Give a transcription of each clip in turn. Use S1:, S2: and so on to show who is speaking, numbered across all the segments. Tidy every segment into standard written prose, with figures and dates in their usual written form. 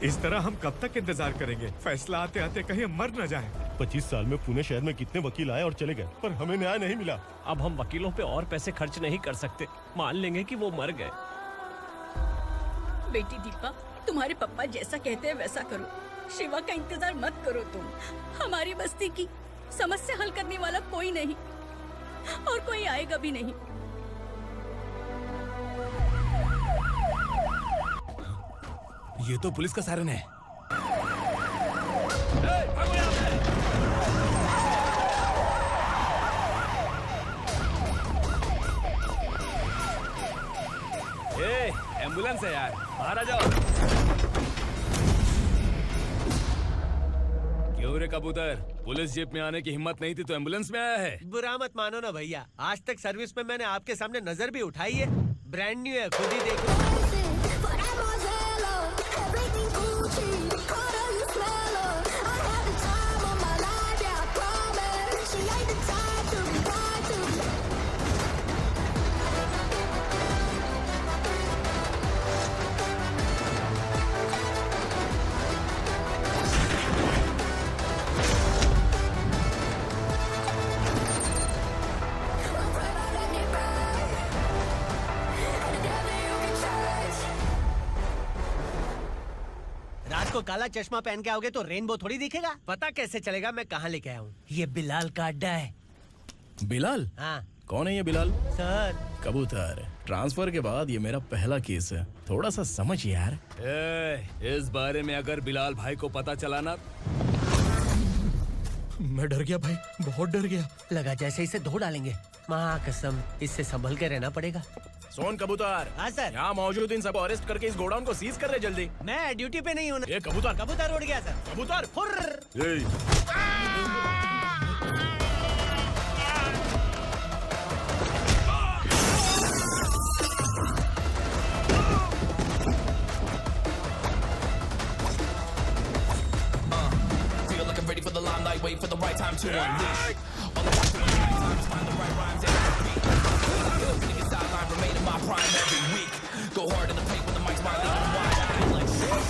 S1: इस तरह हम कब तक इंतजार करेंगे? फैसला आते आते कहीं हम मर न जाएं।
S2: 25 साल में पुणे शहर में कितने वकील आए और चले गए, पर हमें न्याय नहीं मिला।
S3: अब हम वकीलों पे और पैसे खर्च नहीं कर सकते। मान लेंगे कि वो मर गए।
S4: बेटी दीपा, तुम्हारे पापा जैसा कहते हैं वैसा करो। शिवा का इंतजार मत करो तुम। हमारी बस्ती की समस्या हल करने वाला कोई नहीं और कोई आएगा भी नहीं।
S5: ये तो पुलिस का सायरन है।
S6: एम्बुलेंस है यार, बाहर आ जाओ। क्यों रे कबूतर, पुलिस जीप में आने की हिम्मत नहीं थी तो एम्बुलेंस में आया है?
S7: बुरा मत मानो ना भैया, आज तक सर्विस में मैंने आपके सामने नजर भी उठाई है। ब्रांड न्यू है, खुद ही देखो। रात को काला चश्मा पहन के आओगे तो रेनबो थोड़ी दिखेगा। पता कैसे चलेगा मैं कहाँ लेके आया हूँ? ये बिलाल का अड्डा है।
S5: बिलाल?
S7: हाँ
S5: कौन है ये बिलाल?
S7: सर,
S5: कबूतर, ट्रांसफर के बाद ये मेरा पहला केस है, थोड़ा सा समझ यार।
S6: इस बारे में अगर बिलाल भाई को पता चला ना।
S5: मैं डर गया भाई, बहुत डर गया।
S7: लगा जैसे इसे धो डालेंगे। माँ कसम, इससे संभल के रहना पड़ेगा।
S5: सोन कबूतर।
S7: हाँ सर।
S5: यहाँ मौजूद इन सबको अरेस्ट करके इस गोडाउन को सीज कर रहे जल्दी।
S7: मैं ड्यूटी पे नहीं हूँ।
S5: ये कबूतर।
S7: कबूतर उड़ गया सर।
S5: कबूतर
S7: फुर्र।
S8: Ready for the limelight, wait for the right time to unleash. All I got to do is find the right rhymes and beat. Niggas sideline remain in my prime every week. Go hard in the paint when the mic's wide and wide. I feel like shit.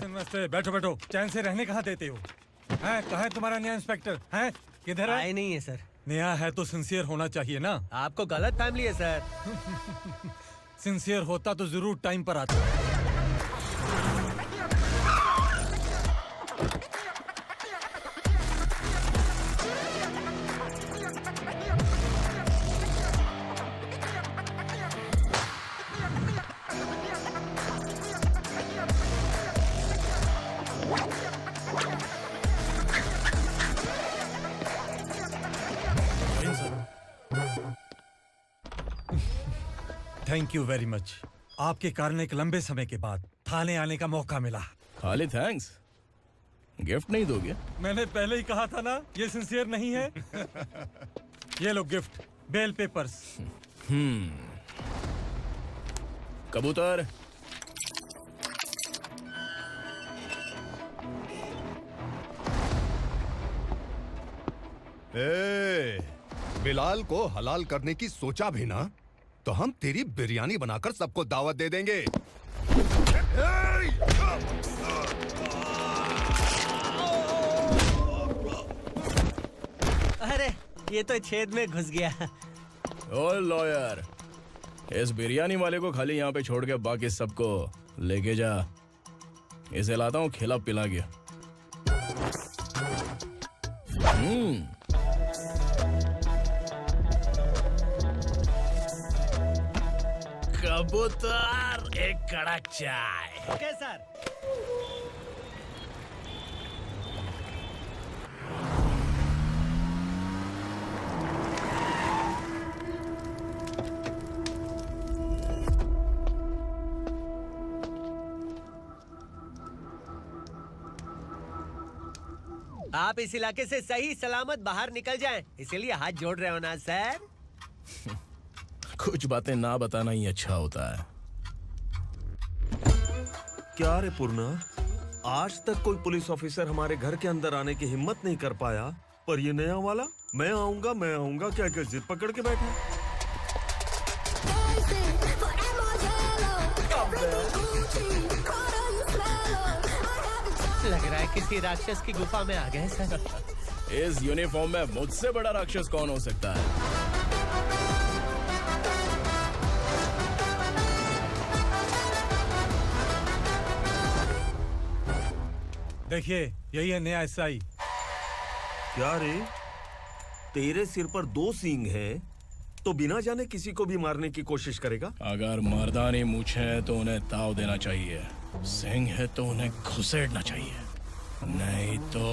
S1: नमस्ते, बैठो बैठो। चैन से रहने कहाँ देते हो? हैं, कहाँ है तुम्हारा नया इंस्पेक्टर? हैं, किधर है?
S7: आए नहीं है सर।
S1: नया है तो सिंसियर होना चाहिए ना।
S7: आपको गलत फैमिली है सर।
S1: सिंसियर होता तो जरूर टाइम पर आता। Thank you very much. आपके कारण एक लंबे समय के बाद थाने आने का मौका मिला।
S5: खाली थैंक्स, गिफ्ट नहीं दोगे?
S1: मैंने पहले ही कहा था ना, ये सिंसियर नहीं है। ये लो गिफ्ट, बेल पेपर्स।
S5: कबूतर,
S2: बिलाल को हलाल करने की सोचा भी ना, तो हम तेरी बिरयानी बनाकर सबको दावत दे देंगे।
S7: अरे ये तो छेद में घुस गया।
S5: ओ लॉयर, इस बिरयानी वाले को खाली यहाँ पे छोड़ के बाकी सबको लेके जा। इसे लाता हूँ खिला पिला गया। कबूतर, एक कड़क चाय।
S7: Okay sir. आप इस इलाके से सही सलामत बाहर निकल जाएं, इसीलिए हाथ जोड़ रहे हो ना सर?
S5: कुछ बातें ना बताना ही अच्छा होता है।
S9: क्या रे पूर्णा, आज तक कोई पुलिस ऑफिसर हमारे घर के अंदर आने की हिम्मत नहीं कर पाया, पर ये नया वाला मैं आऊंगा क्या क्या जिद पकड़ के बैठा।
S7: लग रहा है किसी राक्षस की गुफा में आ गए सर।
S5: इस यूनिफॉर्म में मुझसे बड़ा राक्षस कौन हो सकता है?
S1: देखिए, यही है नया एसआई।
S9: क्या रे, तेरे सिर पर 2 सींग हैं, तो बिना जाने किसी को भी मारने की कोशिश करेगा?
S5: अगर मर्दानी मूछें हैं तो उन्हें ताव देना चाहिए, सिंह है तो उन्हें घुसेड़ना चाहिए, नहीं तो।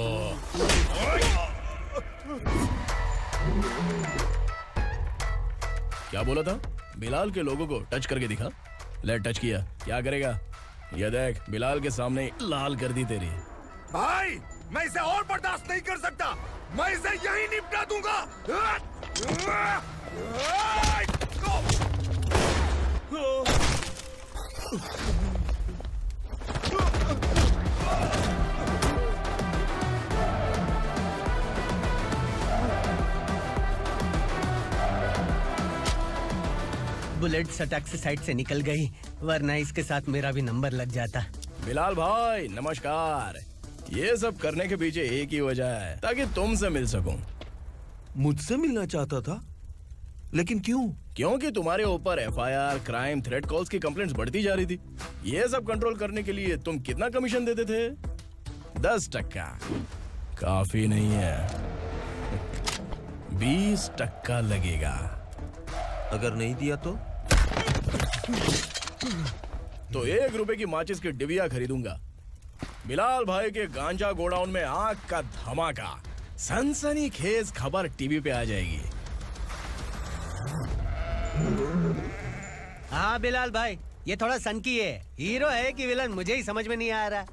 S5: क्या बोला था? बिलाल के लोगों को टच करके दिखा। ले टच किया, क्या करेगा? ये देख, बिलाल के सामने लाल कर दी तेरी।
S2: भाई, मैं इसे और बर्दाश्त नहीं कर सकता। मैं इसे यहीं निपटा दूंगा।
S7: बुलेट सटक से साइड से निकल गई, वरना इसके साथ मेरा भी नंबर लग जाता।
S5: बिलाल भाई नमस्कार। ये सब करने के पीछे एक ही वजह है, ताकि तुमसे मिल सकूं।
S9: मुझसे मिलना चाहता था, लेकिन क्यों?
S5: क्योंकि तुम्हारे ऊपर एफआईआर, क्राइम, थ्रेट कॉल्स की कंप्लेंट्स बढ़ती जा रही थी। ये सब कंट्रोल करने के लिए तुम कितना कमीशन देते थे? 10%। काफी नहीं है, 20% लगेगा।
S9: अगर नहीं दिया
S5: तो 1 रुपए की माचिस की डिबिया खरीदूंगा। बिलाल भाई के गांजा गोडाउन में आग का धमाका, सनसनीखेज खबर टीवी पे आ जाएगी।
S7: हाँ बिलाल भाई, ये थोड़ा सनकी है। हीरो है कि विलन मुझे ही समझ में नहीं आ रहा,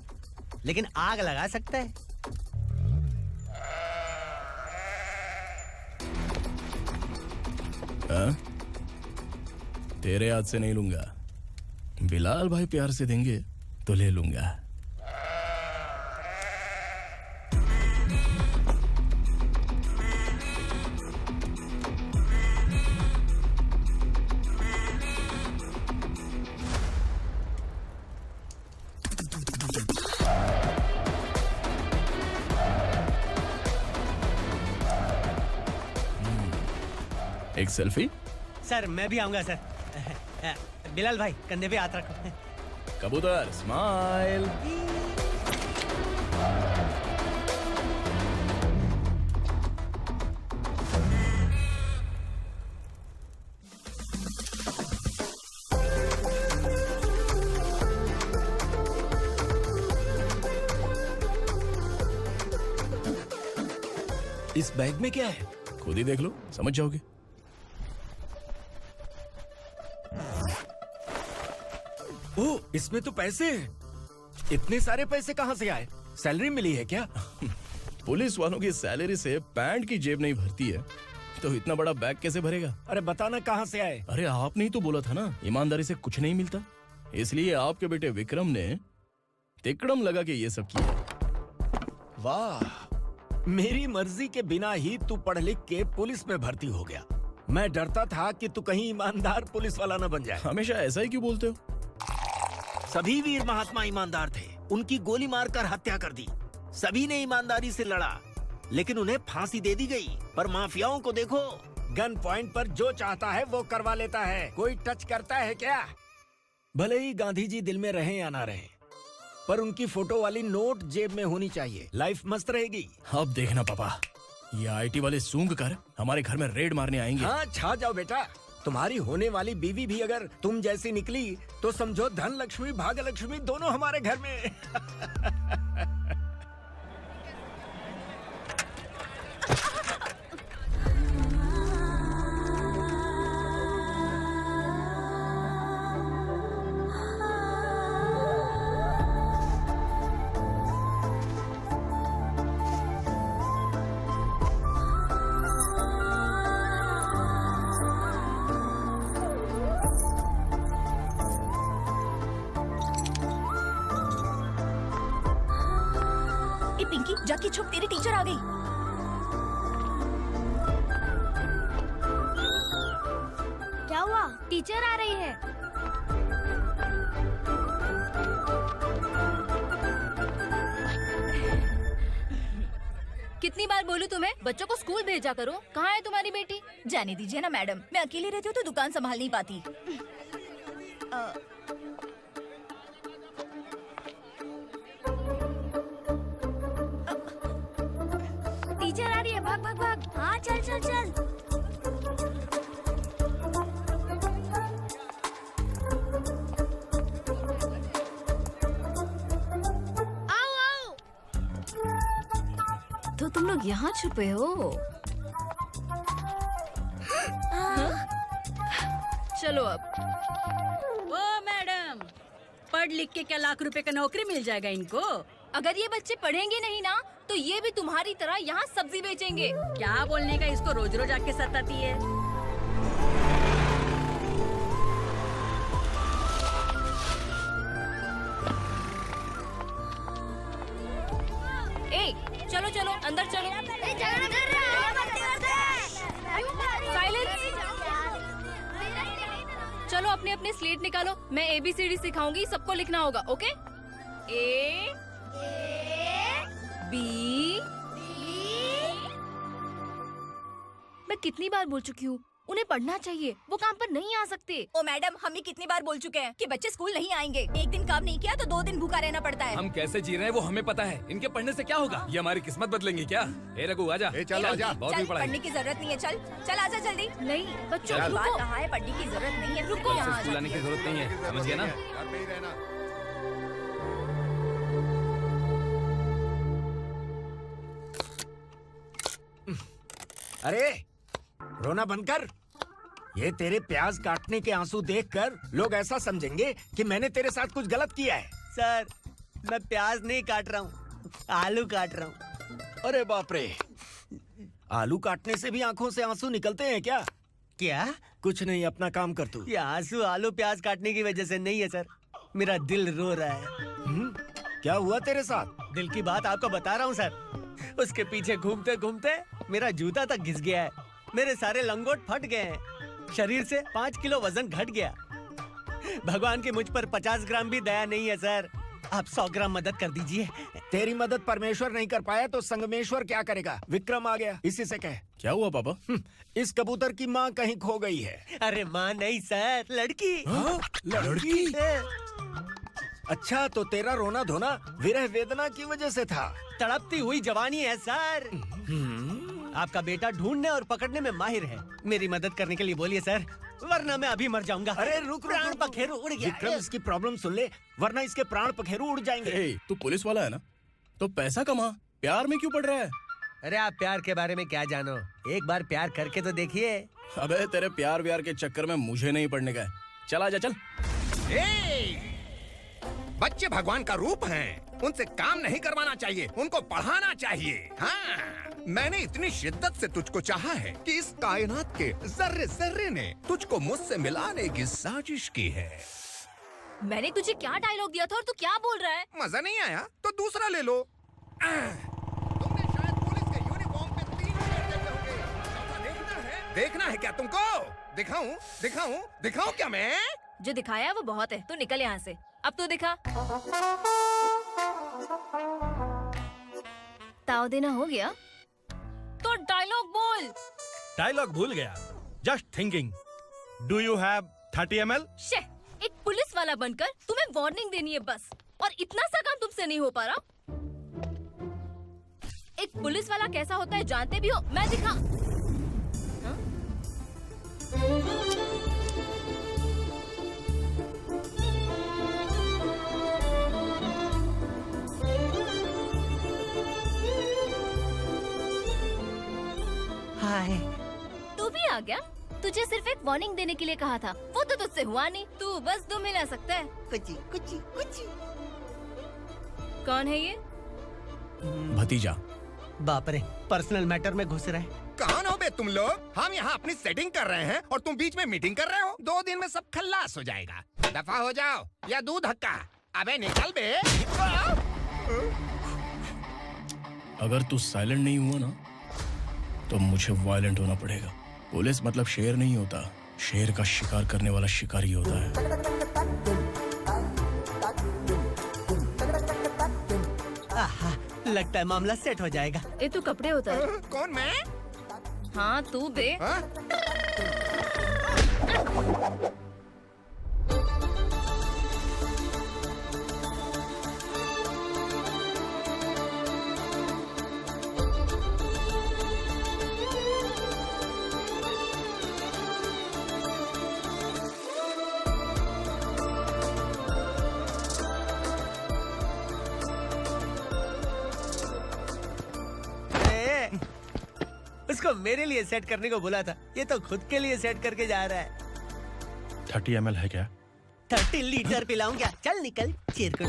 S7: लेकिन आग लगा सकता है।
S5: हाँ? तेरे हाथ से नहीं लूंगा, बिलाल भाई प्यार से देंगे तो ले लूंगा। एक सेल्फी?
S7: सर मैं भी आऊंगा सर। बिलाल भाई कंधे पे हाथ रखो।
S5: कबूतर स्माइल।
S9: इस बैग में क्या है?
S5: खुद ही देख लो, समझ जाओगे।
S6: ओह, इसमें तो पैसे हैं। इतने सारे पैसे कहाँ से आए? सैलरी मिली है क्या?
S5: पुलिस वालों की सैलरी से पैंट की जेब नहीं भरती है, तो इतना बड़ा बैग कैसे भरेगा?
S6: अरे बताना कहाँ से आए?
S5: अरे आपने ही तो बोला था ना, ईमानदारी से कुछ नहीं मिलता। इसलिए आपके बेटे विक्रम ने तिकड़म लगा के ये सब किया।
S6: वाह, मेरी मर्जी के बिना ही तू पढ़ लिख के पुलिस में भर्ती हो गया। मैं डरता था कि तू कहीं ईमानदार पुलिस वाला न बन जाए।
S5: हमेशा ऐसा ही क्यों बोलते हो?
S6: सभी वीर महात्मा ईमानदार थे, उनकी गोली मारकर हत्या कर दी। सभी ने ईमानदारी से लड़ा, लेकिन उन्हें फांसी दे दी गई। पर माफियाओं को देखो, गन पॉइंट पर जो चाहता है वो करवा लेता है। कोई टच करता है क्या? भले ही गांधी जी दिल में रहे या ना रहे, पर उनकी फोटो वाली नोट जेब में होनी चाहिए। लाइफ मस्त रहेगी।
S5: अब देखना पापा, ये आईटी वाले सूंघ कर हमारे घर में रेड मारने आएंगे।
S6: हाँ, छा जाओ बेटा। तुम्हारी होने वाली बीवी भी अगर तुम जैसी निकली तो समझो धन लक्ष्मी भाग्य लक्ष्मी दोनों हमारे घर में।
S4: ए पिंकी, जाके छुप, तेरी टीचर आ गई।
S10: क्या हुआ? टीचर आ रही है।
S4: कितनी बार बोलूं तुम्हें, बच्चों को स्कूल भेजा करो। कहाँ है तुम्हारी बेटी? जाने दीजिए ना मैडम, मैं अकेली रहती हूँ तो दुकान संभाल नहीं पाती।
S10: टीचर आ रही है, भाग भाग भाग। हाँ, चल चल चल। आओ आओ।
S4: तो तुम लोग यहाँ छुपे हो? चलो अब। ओ मैडम, पढ़ लिख के क्या लाख रुपए का नौकरी मिल जाएगा इनको? अगर ये बच्चे पढ़ेंगे नहीं ना तो ये भी तुम्हारी तरह यहाँ सब्जी बेचेंगे। क्या बोलने का, इसको रोज रोज आके सताती है। ए, चलो चलो अंदर चलो। साइलेंस। चलो अपने अपने स्लेट निकालो, मैं ABCD सिखाऊंगी, सबको लिखना होगा। ओके? A B। मैं कितनी बार बोल चुकी हूँ, उन्हें पढ़ना चाहिए, वो काम पर नहीं आ सकते। ओ मैडम, हम ही कितनी बार बोल चुके हैं कि बच्चे स्कूल नहीं आएंगे। एक दिन काम नहीं किया तो 2 दिन भूखा रहना पड़ता है।
S11: हम कैसे जी रहे हैं वो हमें पता है, इनके पढ़ने से क्या होगा? ये हमारी किस्मत बदलेंगे क्या? ए रघु आजा।
S2: चल आजा।
S11: बहुत भी पढ़ाई।
S4: पढ़ने की जरूरत नहीं है, चल चल आजा जल्दी। नहीं बच्चों, बात कहा है, पढ़ने की जरूरत नहीं है, रुको। यहाँ
S11: स्कूल आने की जरूरत नहीं है, समझ गया ना?
S2: घर पे ही रहना।
S6: अरे रोना बंद कर। ये तेरे प्याज काटने के आंसू देखकर लोग ऐसा समझेंगे कि मैंने तेरे साथ कुछ गलत किया है।
S7: सर, मैं प्याज नहीं काट रहा हूँ, आलू काट रहा हूँ।
S6: अरे बाप रे, आलू काटने से भी आंखों से आंसू निकलते हैं क्या?
S7: क्या?
S6: कुछ नहीं, अपना काम कर तू।
S7: ये आंसू आलू प्याज काटने की वजह से नहीं है सर, मेरा दिल रो रहा है।
S6: क्या हुआ तेरे साथ?
S7: दिल की बात आपको बता रहा हूँ सर। उसके पीछे घूमते घूमते मेरा जूता तक घिस गया है, मेरे सारे लंगोट फट गए हैं, शरीर से 5 किलो वजन घट गया। भगवान की मुझ पर 50 ग्राम भी दया नहीं है सर, आप 100 ग्राम मदद कर दीजिए।
S6: तेरी मदद परमेश्वर नहीं कर पाया तो संगमेश्वर क्या करेगा? विक्रम आ गया, इसी से कह।
S5: क्या हुआ पापा?
S6: इस कबूतर की माँ कहीं खो गई है।
S7: अरे माँ नहीं सर, लड़की।
S6: लड़की? अच्छा, तो तेरा रोना धोना विरह वेदना की वजह से था।
S7: तड़पती हुई जवानी है सर। आपका बेटा ढूंढने और पकड़ने में माहिर है, मेरी मदद करने के लिए बोलिए सर, वरना मैं अभी मर जाऊंगा।
S6: अरे रुक,
S7: प्राण पखेरु उड़ गया।
S6: विक्रम, इसकी प्रॉब्लम सुन ले, वरना इसके प्राण पखेरु उड़ जाएंगे।
S5: तू पुलिस वाला है ना, तो पैसा कमा, प्यार में क्यों पड़ रहा है?
S7: अरे आप प्यार के बारे में क्या जानो, एक बार प्यार करके तो देखिए।
S5: अबे तेरे प्यार व्यार के चक्कर में मुझे नहीं पड़ने का है। चल आजा चल।
S2: बच्चे भगवान का रूप हैं, उनसे काम नहीं करवाना चाहिए, उनको पढ़ाना चाहिए। हाँ, मैंने इतनी शिद्दत से तुझको चाहा है कि इस कायनात के जर्रे जर्रे ने तुझको मुझसे मिलाने की साजिश की है।
S4: मैंने तुझे क्या डायलॉग दिया था और तू क्या बोल रहा है?
S2: मजा नहीं आया तो दूसरा ले लो। तुमने शायद पुलिस के यूनिफॉर्म पे 3 शेर देखे होंगे। देखना है क्या तुमको? दिखाऊं दिखाऊं दिखाऊं क्या मैं?
S4: जो दिखाया वो बहुत है, तू निकल यहाँ से। अब तो दिखा। ताव देना हो गया? तो डायलॉग बोल।
S12: डायलॉग भूल गया। Just thinking. Do you have 30 ml?
S4: शे, एक पुलिस वाला बनकर तुम्हें वार्निंग देनी है बस, और इतना सा काम तुमसे नहीं हो पा रहा। एक पुलिस वाला कैसा होता है जानते भी हो? मैं दिखा।
S7: हाय।
S4: तू भी आ गया? तुझे सिर्फ एक वार्निंग देने के लिए कहा था, वो तो तुझसे हुआ नहीं। तू बस दम हिला सकता है।
S7: कुची कुची कुची।
S4: कौन है ये?
S5: भतीजा।
S7: बाप रे, पर्सनल मैटर में घुस रहे।
S2: कौन हो बे तुम लोग? हम यहाँ अपनी सेटिंग कर रहे हैं और तुम बीच में मीटिंग कर रहे हो। 2 दिन में सब खल्लास हो जाएगा। दफा हो जाओ या दूध धक्का। अबे निकल बे।
S5: अगर तू साइलेंट नहीं हुआ ना तो मुझे वायलेंट होना पड़ेगा। पुलिस मतलब शेर नहीं होता, शेर का शिकार करने वाला शिकारी होता है।
S7: आहा, लगता है मामला सेट हो जाएगा।
S4: ये तू कपड़े उतार।
S2: कौन मैं?
S4: हाँ तू बे।
S7: उसको मेरे लिए सेट करने को बोला था, ये तो खुद के लिए सेट करके जा रहा है।
S12: 30 ml है क्या?
S7: 30 लीटर पिलाऊं क्या? चल निकल चिरकुट।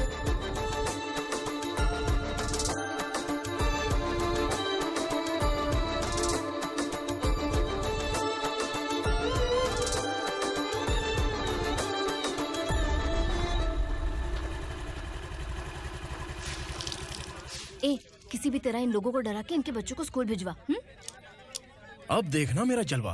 S4: ए, किसी भी तरह इन लोगों को डरा के इनके बच्चों को स्कूल भिजवा।
S5: अब देखना मेरा जलवा।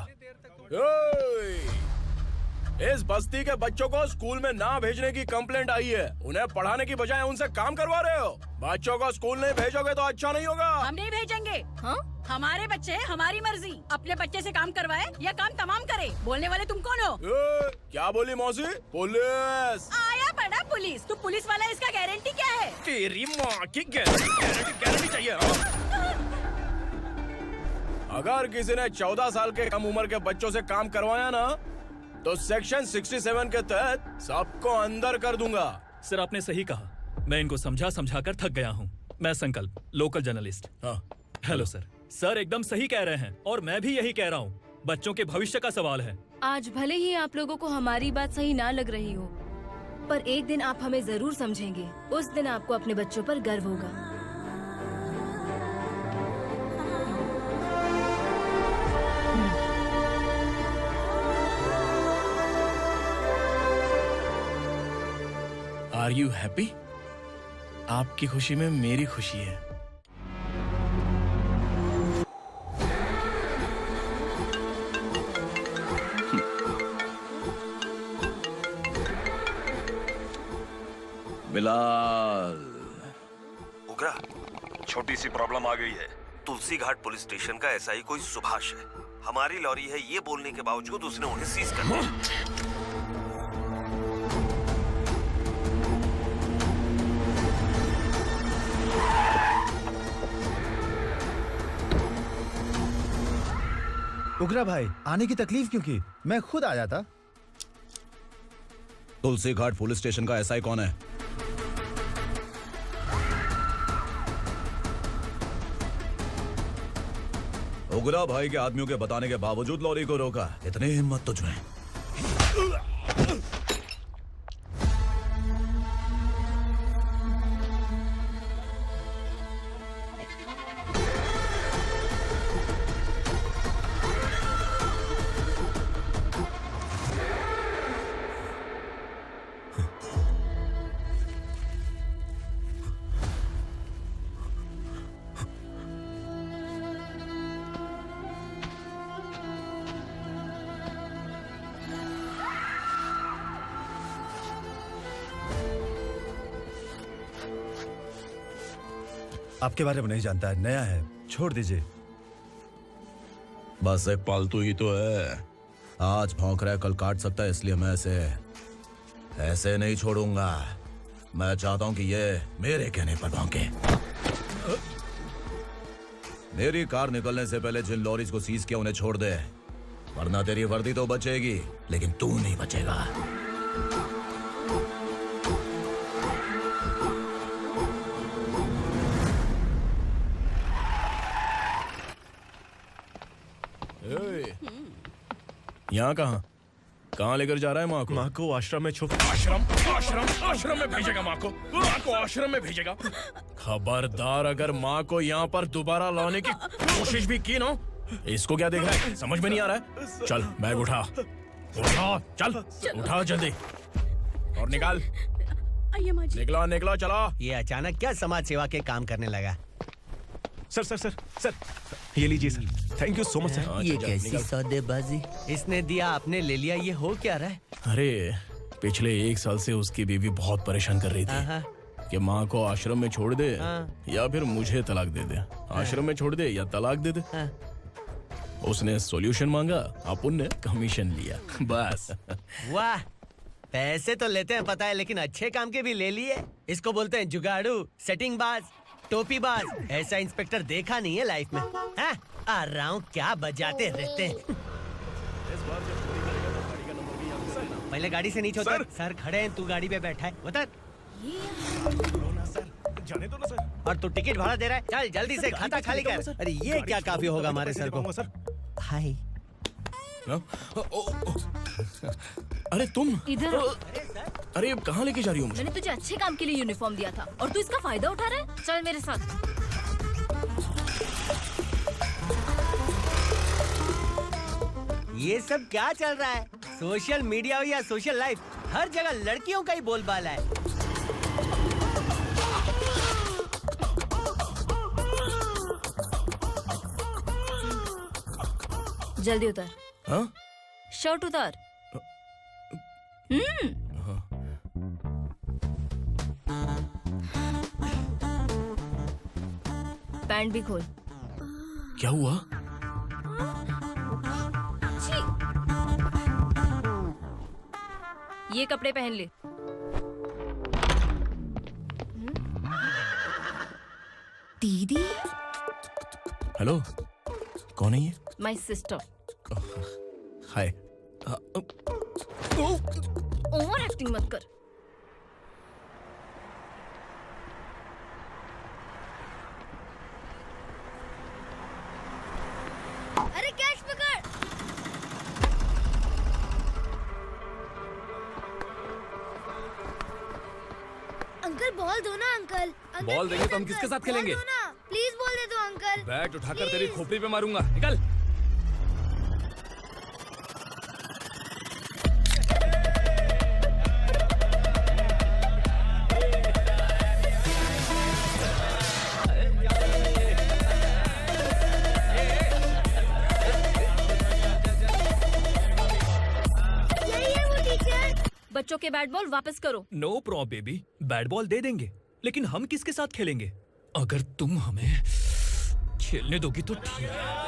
S5: इस बस्ती के बच्चों को स्कूल में ना भेजने की कंप्लेंट आई है। उन्हें पढ़ाने की बजाय उनसे काम करवा रहे हो। बच्चों को स्कूल नहीं भेजोगे तो अच्छा नहीं होगा।
S13: हम नहीं भेजेंगे। हाँ? हमारे बच्चे हैं, हमारी मर्जी। अपने बच्चे से काम करवाए या काम तमाम करे। बोलने वाले तुम कौन हो?
S5: क्या बोली मौसी? पुलिस
S13: आया बड़ा पुलिस। तू पुलिस वाला, इसका गारंटी क्या है?
S5: तेरी माँ की गारंटी चाहिए। अगर किसी ने 14 साल के कम उम्र के बच्चों से काम करवाया ना तो सेक्शन 67 के तहत सबको अंदर कर दूंगा।
S11: सर आपने सही कहा। मैं इनको समझा कर थक गया हूँ। मैं संकल्प, लोकल जर्नलिस्ट।
S5: हाँ।
S11: Hello sir. सर एकदम सही कह रहे हैं और मैं भी यही कह रहा हूँ। बच्चों के भविष्य का सवाल है।
S4: आज भले ही आप लोगों को हमारी बात सही ना लग रही हो, पर एक दिन आप हमें जरूर समझेंगे। उस दिन आपको अपने बच्चों पर गर्व होगा।
S5: Are you happy? आपकी खुशी में मेरी खुशी है।
S14: बिलाल। उगरा, छोटी सी प्रॉब्लम आ गई है। तुलसी घाट पुलिस स्टेशन का एसआई कोई सुभाष है। हमारी लॉरी है ये बोलने के बावजूद उसने उन्हें सीज कर दिया।
S15: उगरा भाई, आने की तकलीफ क्यों की? मैं खुद आ जाता।
S14: तुलसी घाट पुलिस स्टेशन का एसआई कौन है? उगरा भाई के आदमियों के बताने के बावजूद लॉरी को रोका। इतनी हिम्मत तुझमें?
S15: आपके बारे में नहीं जानता है, नया है, छोड़ दीजिए। बस एक पालतू ही तो है। आज भौंक रहा है, कल काट सकता है, इसलिए मैं ऐसे नहीं छोड़ूंगा। मैं चाहता हूं कि ये मेरे कहने पर भौंके। मेरी कार निकलने से पहले जिन लॉरीज को सीज किया उन्हें छोड़ दे, वरना तेरी वर्दी तो बचेगी लेकिन तू नहीं बचेगा।
S5: यहाँ कहाँ लेकर जा रहा है माँ को?
S12: माँ को आश्रम में आश्रम में भेजेगा। माँ को आश्रम में भेजेगा।
S5: खबरदार, अगर माँ को यहाँ पर दोबारा लाने की कोशिश भी की ना, इसको क्या देख रहा है? समझ में नहीं आ रहा है? चल बैग उठा, चल उठा जल्दी और निकाल। निकला चला।
S7: ये अचानक क्या समाज सेवा के काम करने लगा?
S12: सर ये लीजिए sir. Thank you so much sir.
S7: ये कैसी सौदेबाजी? इसने दिया, आपने ले लिया, ये हो क्या रहा है?
S5: अरे पिछले 1 साल से उसकी बीवी बहुत परेशान कर रही थी कि माँ को आश्रम में छोड़ दे या फिर मुझे तलाक दे दे। आश्रम में छोड़ दे या तलाक दे दे। उसने सॉल्यूशन मांगा, अपन ने कमीशन लिया, बस।
S7: वाह, पैसे तो लेते हैं पता है, लेकिन अच्छे काम के भी ले लिए। इसको बोलते हैं जुगाड़ू, सेटिंग बाज, टोपी बाज। ऐसा इंस्पेक्टर देखा नहीं है लाइफ में। हाँ? आ रहा हूँ, क्या बजाते रहते हैं। पहले गाड़ी से नीचे उतर। सर खड़े हैं, तू गाड़ी पे बैठा है, उतर।
S12: जाने दो ना सर।
S7: और तू टिकट भाड़ा दे रहा है, चल जल्दी से खाता खाली कर। अरे ये क्या काफी होगा हमारे सर को। हाय।
S5: अरे तुम
S4: इधर।
S5: अरे अब कहाँ लेके जा रही हो मुझे?
S4: मैंने तुझे अच्छे काम के लिए यूनिफॉर्म दिया था और तू इसका फायदा उठा रहा है। चल मेरे साथ।
S7: ये सब क्या चल रहा है? सोशल मीडिया हो या सोशल लाइफ, हर जगह लड़कियों का ही बोलबाला है।
S4: जल्दी उतर।
S5: हाँ?
S4: शर्ट उतार। पैंट भी खोल।
S5: क्या हुआ?
S4: ये कपड़े पहन ले। दीदी।
S5: हेलो, कौन है ये?
S4: My sister.
S5: Hi.
S4: Over acting मत कर।
S10: अरे कैश पकड़। अंकल बॉल दो ना अंकल।
S11: बॉल देंगे तो हम किसके साथ खेलेंगे?
S10: प्लीज बॉल दे दो अंकल।
S11: बैट उठाकर तेरी खोपड़ी पे मारूंगा। निकल।
S4: बच्चों के बैट बॉल वापस करो।
S11: No problem baby, bat ball दे देंगे, लेकिन हम किसके साथ खेलेंगे? अगर तुम हमें खेलने दोगी तो ठीक है।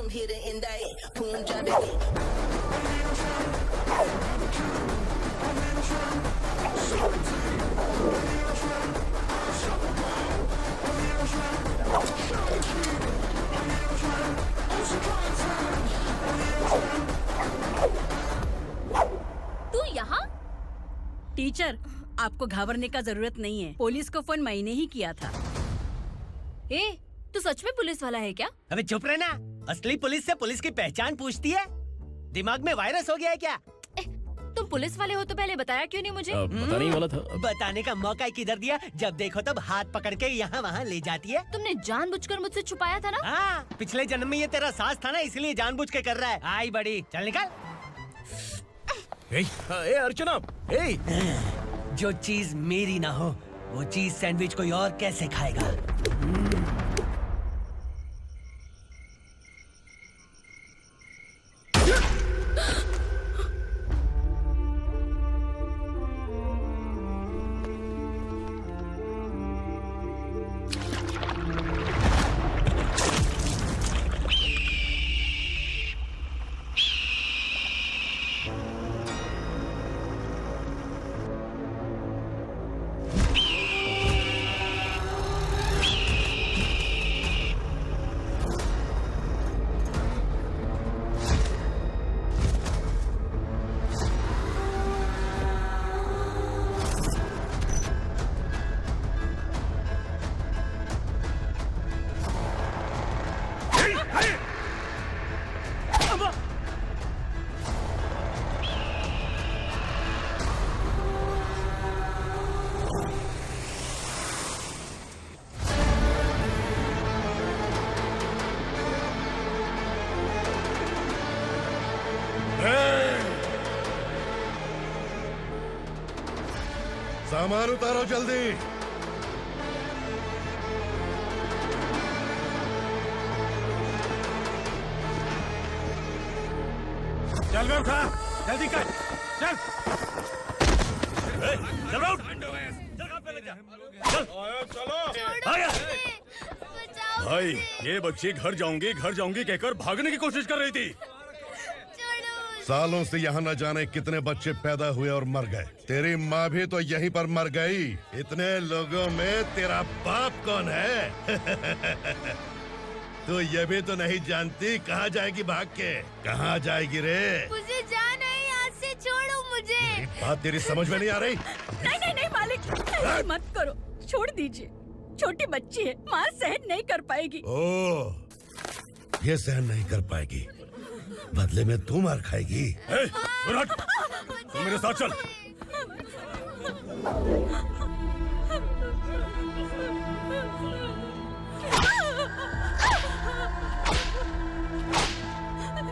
S16: from here to end that. Punjabi.
S4: तू यहाँ?
S13: टीचर, आपको घबराने का जरूरत नहीं है। पुलिस को फोन मैंने ही किया था।
S4: ए, तू सच में पुलिस वाला है क्या?
S7: अबे चुप रहना। असली पुलिस से पुलिस की पहचान पूछती है? दिमाग में वायरस हो गया है क्या?
S4: तुम पुलिस वाले हो तो पहले बताया क्यों नहीं मुझे?
S5: बताने ही वाला था।
S7: बताने का मौका किधर दिया? जब देखो तब हाथ पकड़ के यहाँ वहाँ ले जाती है।
S4: तुमने जानबूझकर मुझसे छुपाया था ना?
S7: हाँ, पिछले जन्म में ये तेरा सास था ना, इसलिए जानबूझ के कर रहा है। आई बड़ी, चल निकल।
S5: ए अर्चना,
S7: जो चीज मेरी ना हो वो चीज सैंडविच कोई और कैसे खाएगा?
S17: सामान उतारो जल्दी।
S1: चल बे उठा, जल्दी कर, चल।
S12: चल आउट। भाई, ये बच्ची घर जाऊंगी कहकर भागने की कोशिश कर रही थी।
S17: सालों से यहाँ न जाने कितने बच्चे पैदा हुए और मर गए। तेरी माँ भी तो यहीं पर मर गई। इतने लोगों में तेरा बाप कौन है? तू ये भी तो नहीं जानती कहाँ जाएगी भाग के? कहाँ जाएगी रे?
S10: मुझे जाना है, यहाँ से छोड़ो मुझे।
S17: बात तेरी समझ में नहीं आ रही?
S13: नहीं मालिक, ऐसे मत करो, छोड़ दीजिए। छोटी बच्ची है, माँ सहन नहीं कर पाएगी।
S17: ओह, ये सहन नहीं कर पाएगी, बदले में तू मार खाएगी।
S12: तू मेरे साथ चल।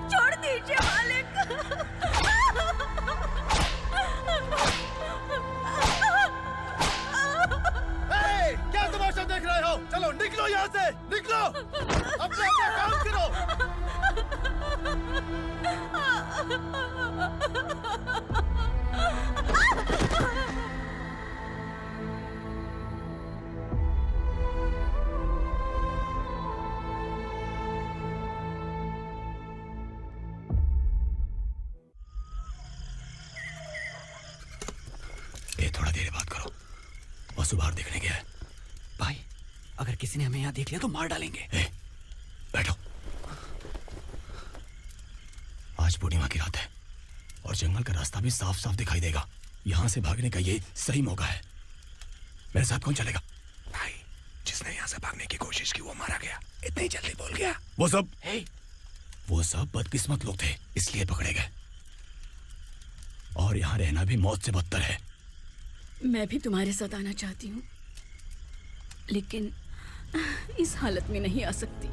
S13: छोड़ दीजिए मालिक।
S12: क्या तमाशा देख रहे हो? चलो निकलो यहाँ से, निकलो। अपना काम करो।
S15: थोड़ा देर बात करो। वसु बाहर देखने गया है।
S7: भाई, अगर किसी ने हमें यहाँ देख लिया तो मार डालेंगे।
S15: बैठो। आज पूर्णिमा की रात है और जंगल का रास्ता भी साफ साफ दिखाई देगा। यहाँ से भागने का ये सही मौका है। मेरे साथ कौन चलेगा? भाई, जिसने यहाँ से भागने की कोशिश की वो मारा गया। इतनी जल्दी बोल गया। वो सब बदकिस्मत लोग थे, इसलिए पकड़े गए। और यहाँ रहना भी मौत से बदतर है।
S13: मैं भी तुम्हारे साथ आना चाहती हूँ, लेकिन इस हालत में नहीं आ सकती।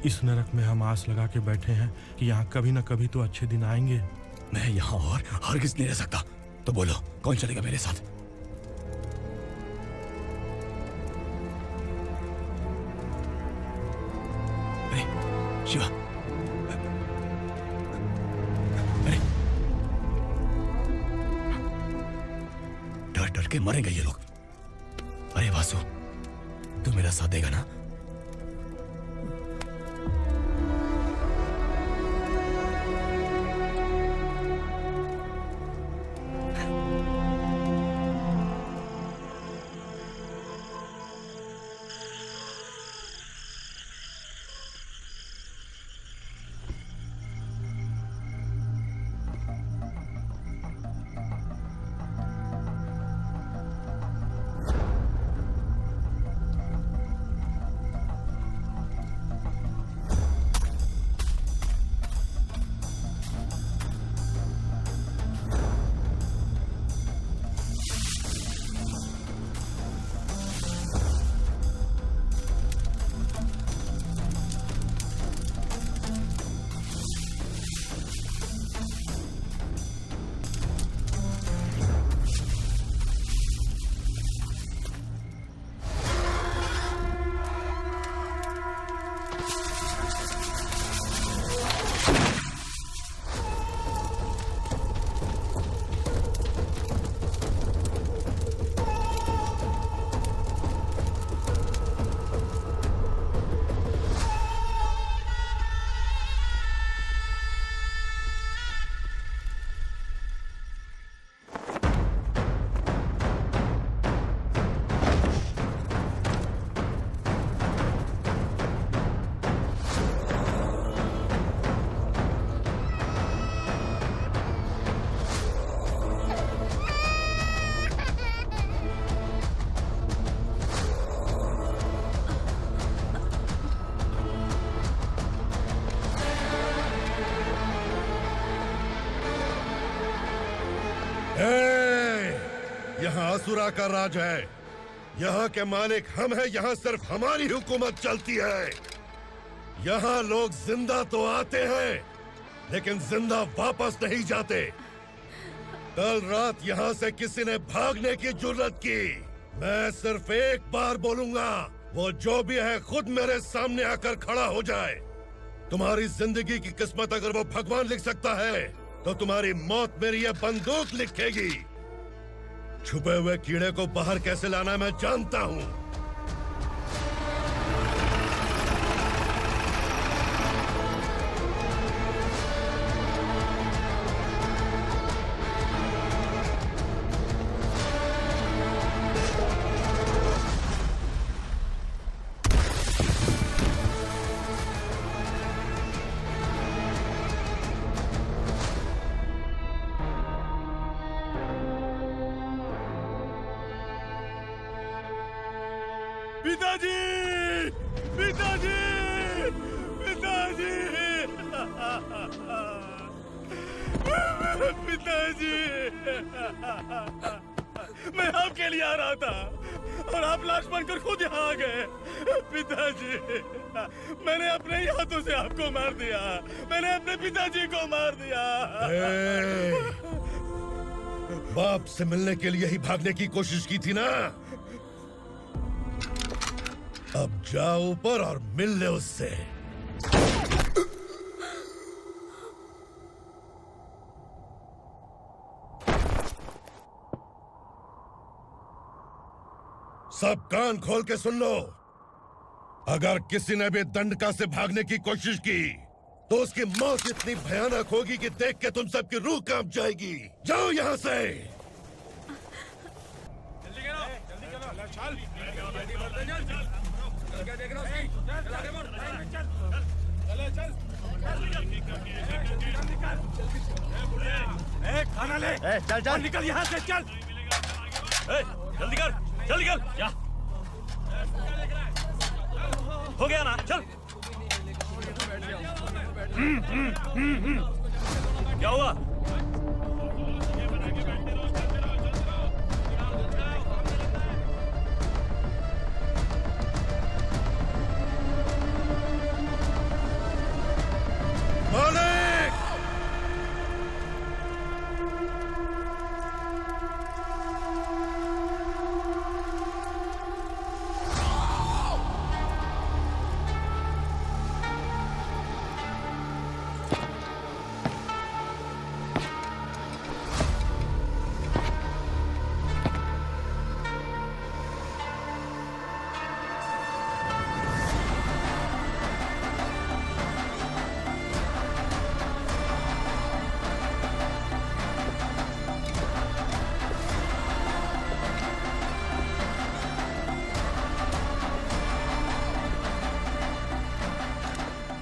S12: इस नरक में हम आस लगा के बैठे हैं कि यहाँ कभी न कभी तो अच्छे दिन आएंगे।
S15: मैं यहाँ और हरगिज़ नहीं रह सकता। तो बोलो, कौन चलेगा मेरे साथ? अरे शिवा, अरे डर डर के मरेंगे ये लोग। अरे वासु, तू मेरा साथ देगा ना?
S17: यहाँ असुरा का राज है। यहाँ के मालिक हम हैं, यहाँ सिर्फ हमारी हुकूमत चलती है। यहाँ लोग जिंदा तो आते हैं लेकिन जिंदा वापस नहीं जाते। कल रात यहाँ से किसी ने भागने की जुर्रत की, मैं सिर्फ एक बार बोलूंगा, वो जो भी है खुद मेरे सामने आकर खड़ा हो जाए। तुम्हारी जिंदगी की किस्मत अगर वो भगवान लिख सकता है तो तुम्हारी मौत मेरी ये बंदूक लिखेगी। छुपे हुए कीड़े को बाहर कैसे लाना मैं जानता हूँ।
S12: पिताजी, पिताजी, पिताजी, पिताजी, मैं आपके लिए आ रहा था और आप लाश बनकर खुद यहाँ आ गए। पिताजी, मैंने अपने ही हाथों से आपको मार दिया। मैंने अपने पिताजी को मार दिया।
S17: बाप से मिलने के लिए ही भागने की कोशिश की थी ना? अब जाओ ऊपर और मिल ले उससे। सब कान खोल के सुन लो। अगर किसी ने भी दंडका से भागने की कोशिश की तो उसकी मौत इतनी भयानक होगी कि देख के तुम सबकी रूह कांप जाएगी। जाओ यहाँ से।
S1: खाना ले।
S7: चल चल
S1: निकल यहाँ से, चल।
S3: जल्दी कर, जल्दी कर। क्या हो गया ना? चल। क्या हुआ?
S17: मालिक!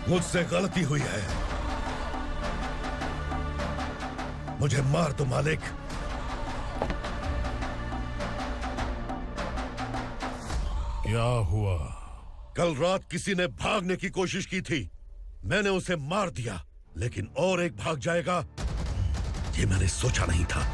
S17: मुझसे गलती हुई है, मुझे मार दो मालिक।
S18: क्या हुआ?
S17: कल रात किसी ने भागने की कोशिश की थी, मैंने उसे मार दिया, लेकिन और एक भाग जाएगा ये मैंने सोचा नहीं था।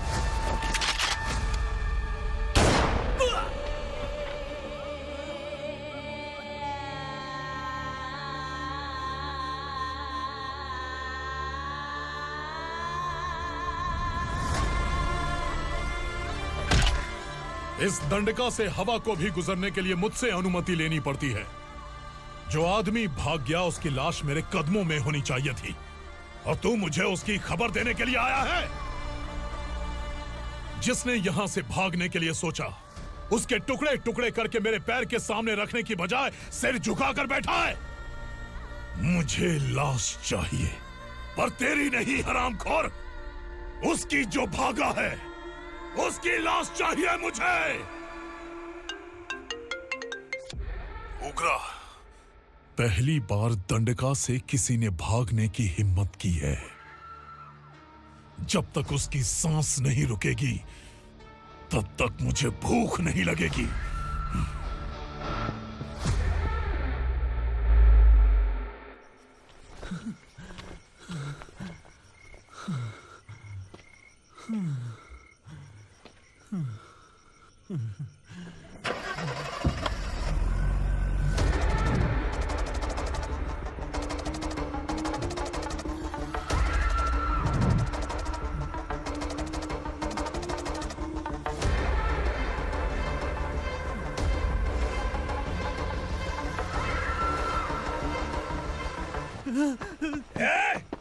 S18: इस दंडका से हवा को भी गुजरने के लिए मुझसे अनुमति लेनी पड़ती है। जो आदमी भाग गया उसकी लाश मेरे कदमों में होनी चाहिए थी, और तू मुझे उसकी खबर देने के लिए आया है। जिसने यहां से भागने के लिए सोचा उसके टुकड़े टुकड़े करके मेरे पैर के सामने रखने की बजाय सिर झुकाकर बैठा है। मुझे लाश चाहिए, पर तेरी नहीं हरामखोर, उसकी जो भागा है उसकी लाश चाहिए मुझे। उग्रा, पहली बार दंडका से किसी ने भागने की हिम्मत की है। जब तक उसकी सांस नहीं रुकेगी तब तक मुझे भूख नहीं लगेगी।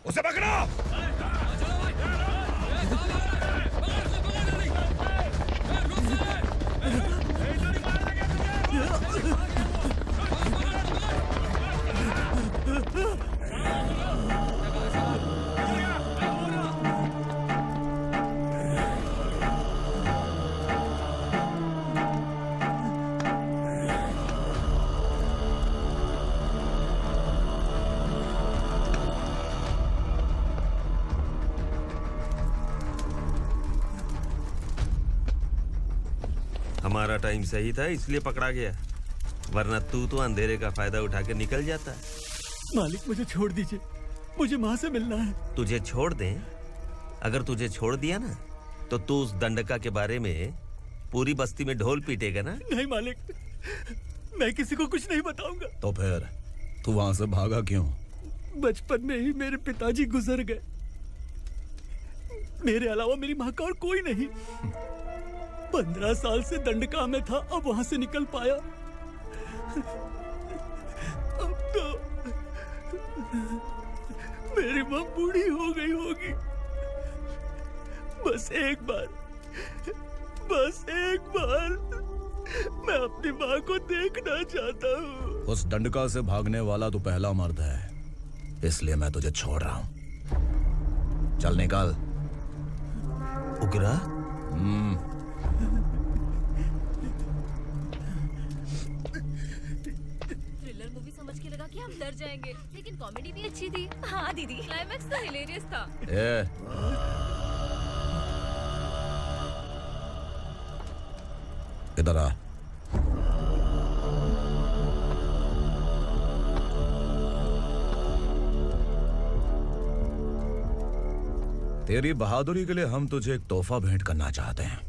S17: उसे पकड़ो।
S14: हमारा टाइम सही था इसलिए पकड़ा गया, वरना तू तो अंधेरे का फायदा उठा के निकल जाता।
S11: मालिक मुझे छोड़ दीजिए, मुझे माँ से मिलना है।
S14: तुझे छोड़ दें? अगर तुझे छोड़ दिया ना तो तू उस दंडका के बारे में पूरी बस्ती में ढोल पीटेगा ना।
S11: नहीं मालिक, मैं किसी को कुछ नहीं बताऊंगा।
S15: तो फिर तू वहां से भागा क्यों?
S11: बचपन में ही मेरे पिताजी गुजर गए, मेरे अलावा मेरी माँ का और कोई नहीं। 15 साल से दंडका में था, अब वहां से निकल पाया। अब तो मेरी माँ बूढ़ी हो गई होगी। बस एक बार मैं अपनी माँ को देखना चाहता हूँ।
S15: उस दंडका से भागने वाला तो पहला मर्द है, इसलिए मैं तुझे छोड़ रहा हूँ। चल निकल।
S14: उग्रा?
S4: थ्रिलर मूवी समझ के लगा कि हम डर जाएंगे, लेकिन कॉमेडी भी अच्छी थी। हाँ दीदी, क्लाइमैक्स तो हिलेरियस था।
S15: इधर आ। तेरी बहादुरी के लिए हम तुझे एक तोहफा भेंट करना चाहते हैं।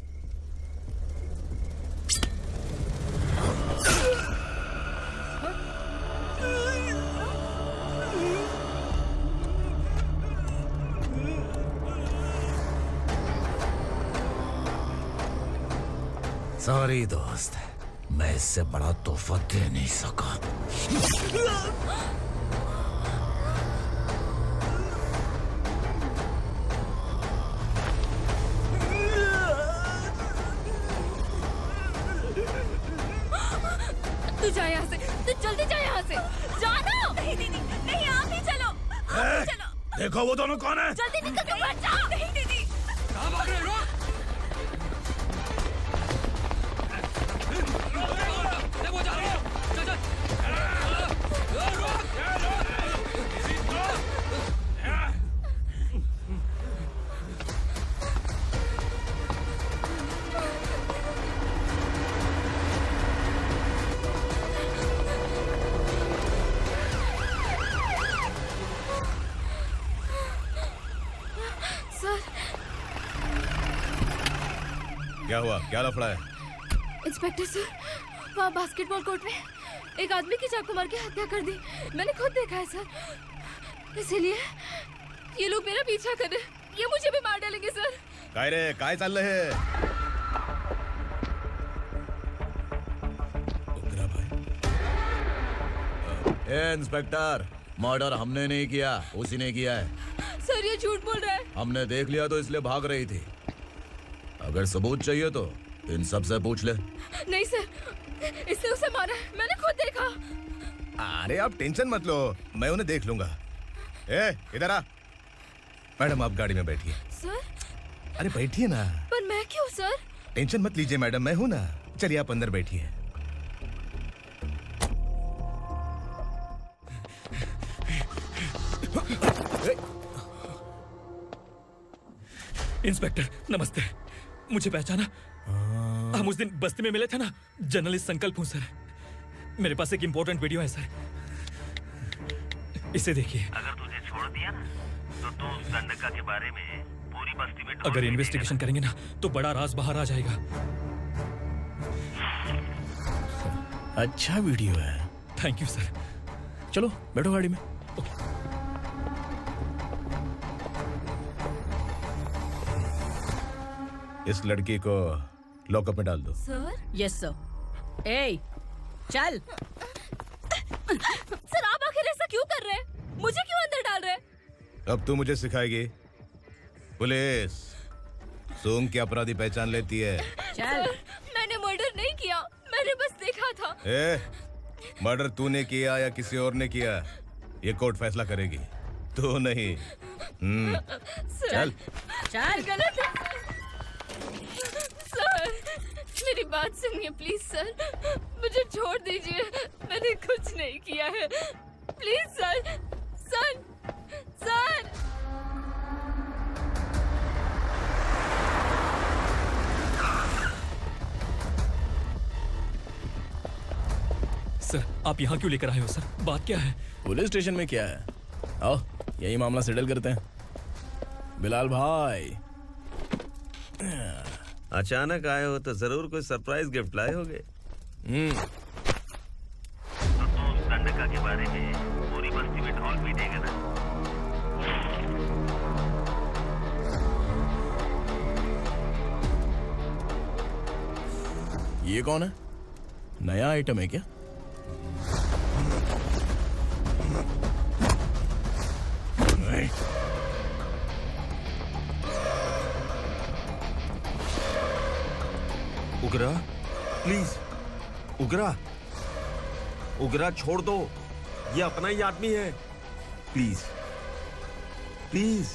S15: सॉरी दोस्त, मैं इससे बड़ा तोहफा दे नहीं सका।
S4: तू जा यहाँ से, तू जल्दी जा यहाँ से। जानो। नहीं दीदी, नहीं आप ही चलो, आप ही चलो।
S15: देखो वो दोनों कौन है?
S4: जल्दी निकल के मत जाओ। नहीं दीदी। कहाँ भाग रहे हो?
S15: क्या हुआ? क्या लफड़ा है?
S4: इंस्पेक्टर सर, वहाँ बास्केटबॉल कोर्ट में एक आदमी की चाकू मार के हत्या कर दी। मैंने खुद देखा है सर, इसीलिए ये लोग मेरा पीछा कर रहे हैं। ये मुझे भी मार डालेंगे सर।
S15: काय रे, काय चाल रहे हैं? उग्रा भाई। इंस्पेक्टर, मर्डर हमने नहीं किया, उसी ने किया है।
S4: सर ये झूठ बोल रहा है।
S15: हमने देख लिया तो इसलिए भाग रही थी। अगर सबूत चाहिए तो इन सब से पूछ ले।
S4: नहीं सर, इसने उसे मारा है, मैंने खुद देखा।
S2: अरे आप टेंशन मत लो, मैं उन्हें देख लूंगा। इधर आ। मैडम आप गाड़ी में बैठिए।
S4: सर?
S2: अरे बैठिए ना।
S4: पर मैं क्यों सर?
S2: टेंशन मत लीजिए मैडम, मैं हूं ना। चलिए आप अंदर बैठिए।
S11: इंस्पेक्टर नमस्ते, मुझे पहचाना? हम उस दिन बस्ती में मिले थे ना। जर्नलिस्ट संकल्प हूँ सर। मेरे पास एक इम्पोर्टेंट वीडियो है सर, इसे देखिए।
S14: अगर तुझे छोड़ दिया ना तो तू उस दंडका के बारे में पूरी बस्ती में
S11: अगर इन्वेस्टिगेशन करेंगे ना तो बड़ा राज बाहर आ जाएगा।
S5: अच्छा वीडियो है।
S11: Thank you sir.
S5: चलो बैठो गाड़ी में।
S15: इस लड़की को लॉकअप में डाल दो।
S4: सर?
S13: Yes sir. ए, चल।
S4: सर आप आखिर ऐसा क्यों कर रहे हैं? मुझे क्यों अंदर डाल रहे हैं?
S15: अब तू मुझे सिखाएगी? पुलिस सोम की अपराधी पहचान लेती है।
S4: सर, मैंने मर्डर नहीं किया, मैंने बस देखा था।
S15: मर्डर तूने किया या किसी और ने किया, ये कोर्ट फैसला करेगी, तू नहीं। चल
S13: चल।
S4: गलत है सर, मेरी बात सुनिए प्लीज सर, मुझे छोड़ दीजिए, मैंने कुछ नहीं किया है, please sir. Sir sir
S11: sir आप यहाँ क्यों लेकर आए हो सर? बात क्या है?
S5: पुलिस स्टेशन में क्या है? आओ यही मामला सेटल करते हैं। बिलाल भाई,
S9: अचानक आए हो तो जरूर कोई सरप्राइज गिफ्ट लाए होगे।
S14: दंडका के बारे में पूरी बस्ती में ढोल पीटेगा ना।
S5: ये कौन है? नया आइटम है क्या?
S9: उगरा प्लीज, उगरा उगरा छोड़ दो, ये अपना ही आदमी है, प्लीज प्लीज।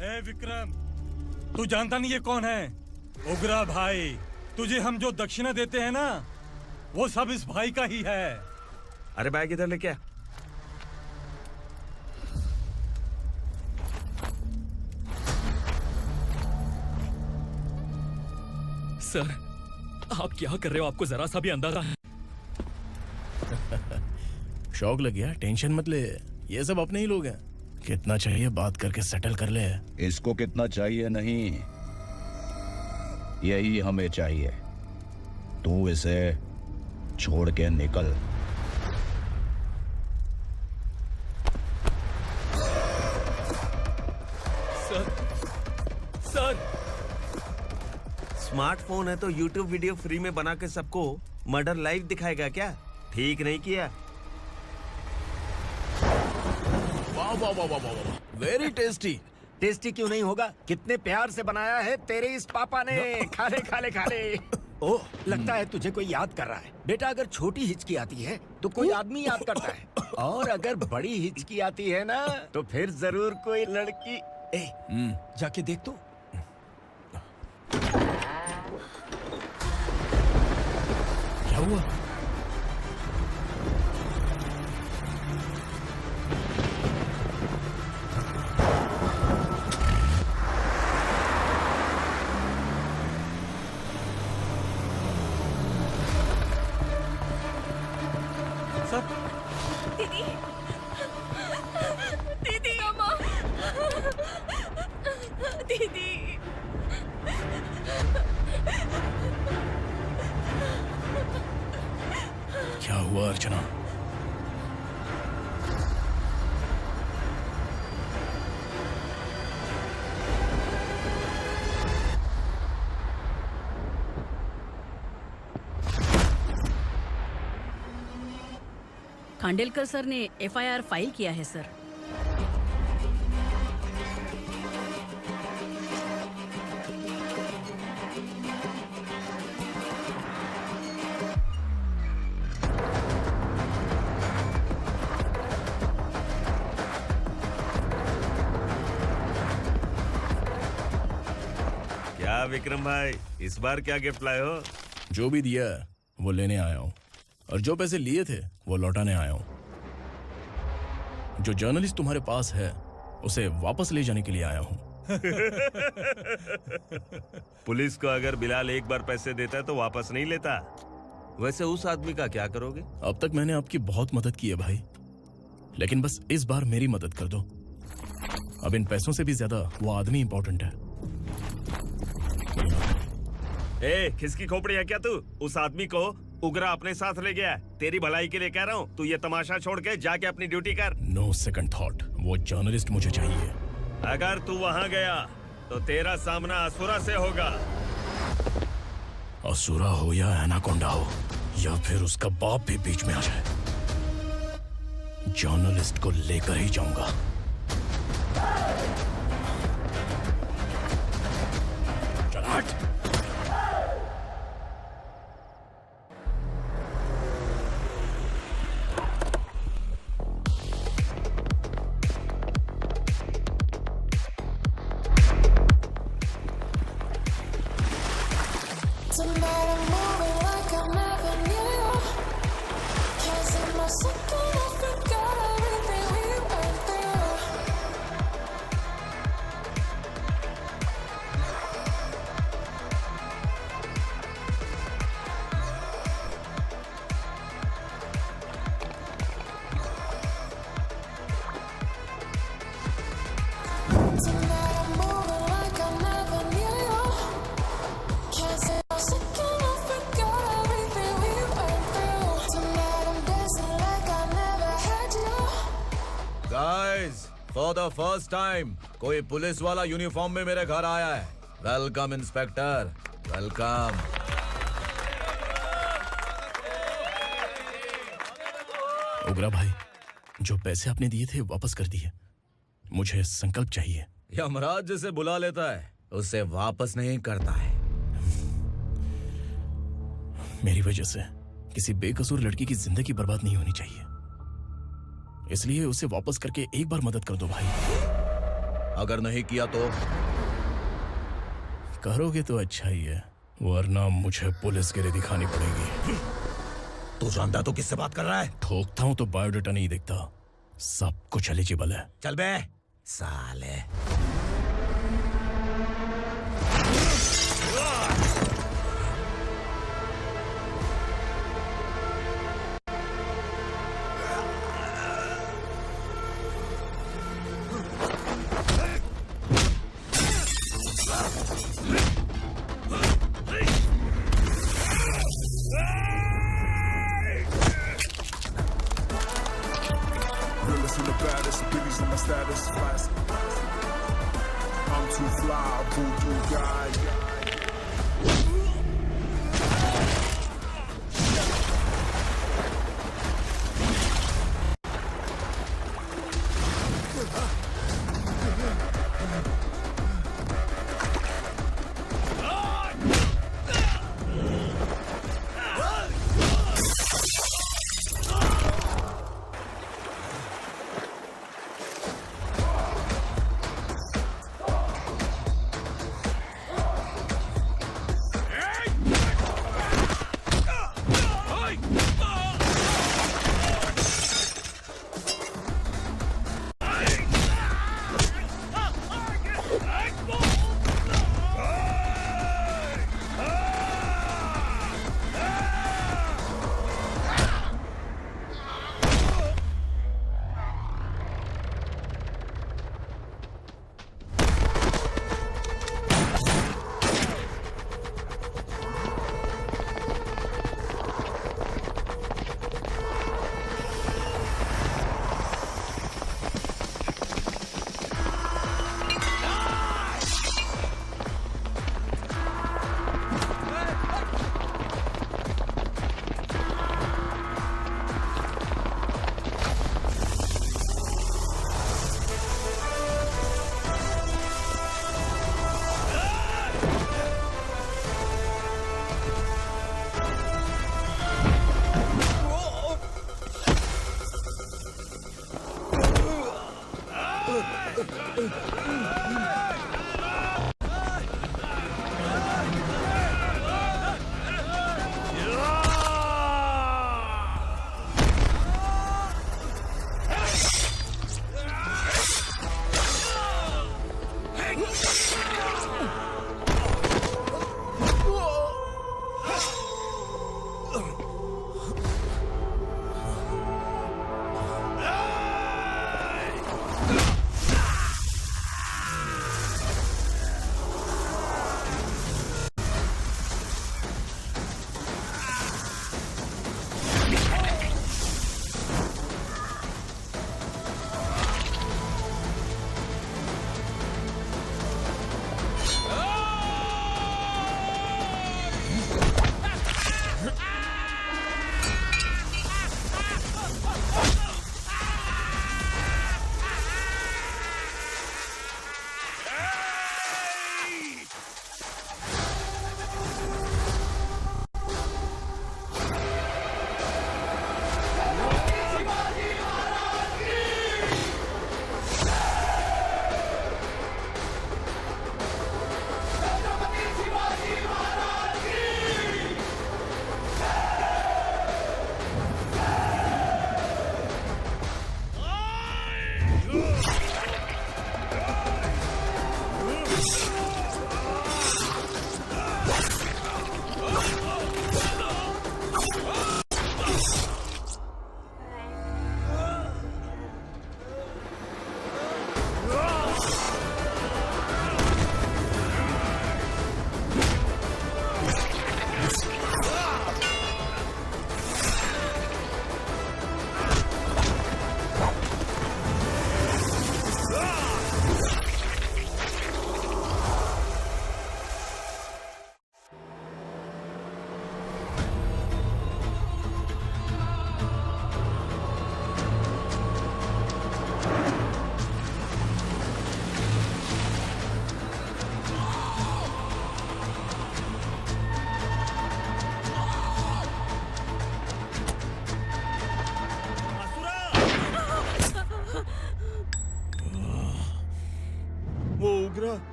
S1: ए विक्रम, तू जानता नहीं ये कौन है? उगरा भाई। तुझे हम जो दक्षिणा देते हैं ना, वो सब इस भाई का ही है।
S9: अरे बैग इधर लेके आ।
S11: सर आप क्या कर रहे हो? आपको जरा सा भी अंदाजा है?
S5: शौक लग गया? टेंशन मत ले, ये सब अपने ही लोग हैं। कितना चाहिए बात करके सेटल कर ले।
S15: इसको कितना चाहिए नहीं, यही हमें चाहिए। तू इसे छोड़ के निकल।
S11: सर सर
S9: स्मार्टफोन है तो YouTube वीडियो फ्री में बना के सबको मर्डर लाइव दिखाएगा क्या? ठीक नहीं किया।
S5: वाह वाह वाह वाह वाह, वेरी टेस्टी।
S6: टेस्टी क्यों नहीं होगा? कितने प्यार से बनाया है तेरे इस पापा ने। खा ले खा ले खा ले। ओह, लगता है तुझे कोई याद कर रहा है। बेटा अगर छोटी हिचकी आती है तो कोई आदमी याद करता है, और अगर बड़ी हिचकी आती है ना तो फिर जरूर कोई लड़की। जाके देख तो।
S5: क्या हुआ?
S4: दीदी, दीदी, अम्मा, दीदी।
S5: क्या हुआ अर्चना?
S13: खांडेलकर सर ने एफआईआर फाइल किया है सर।
S9: क्या विक्रम भाई, इस बार क्या गिफ्ट लाए हो?
S5: जो भी दिया है वो लेने आया हूँ, और जो पैसे लिए थे वो लौटाने आया हूँ। जो जर्नलिस्ट तुम्हारे पास है उसे वापस ले जाने के लिए आया हूँ।
S9: पुलिस को अगर बिलाल एक बार पैसे देता है तो वापस नहीं लेता। वैसे उस आदमी का क्या करोगे?
S5: अब तक मैंने आपकी बहुत मदद की है भाई, लेकिन बस इस बार मेरी मदद कर दो। अब इन पैसों से भी ज्यादा वो आदमी इंपॉर्टेंट है।
S9: ए, किसकी खोपड़ी है क्या तू? उस आदमी को उगरा अपने साथ ले गया। तेरी भलाई के लिए कह रहा हूँ, तू ये तमाशा छोड़ के जाके अपनी ड्यूटी कर।
S5: नो सेकंड थॉट, वो जर्नलिस्ट मुझे चाहिए।
S9: अगर तू वहाँ गया तो तेरा सामना असुरा से होगा।
S5: असुरा हो या एनाकोंडा हो या फिर उसका बाप भी बीच में आ जाए, जर्नलिस्ट को लेकर ही जाऊंगा। चल हट।
S15: फॉर द फर्स्ट टाइम कोई पुलिस वाला यूनिफॉर्म में मेरे घर आया है। Welcome inspector, welcome.
S5: उगरा भाई, जो पैसे आपने दिए थे वापस कर दिए। मुझे संकल्प चाहिए।
S15: यमराज जिसे बुला लेता है उसे वापस नहीं करता है।
S5: मेरी वजह से किसी बेकसूर लड़की की जिंदगी बर्बाद नहीं होनी चाहिए, इसलिए उसे वापस करके एक बार मदद कर दो भाई।
S15: अगर नहीं किया तो?
S5: करोगे तो अच्छा ही है, वरना मुझे पुलिस गिरी दिखानी पड़ेगी।
S15: तू जानता तो किससे बात कर रहा है?
S5: ठोकता हूं तो बायोडाटा नहीं दिखता, सब कुछ एलिजिबल है।
S15: चल बे साले।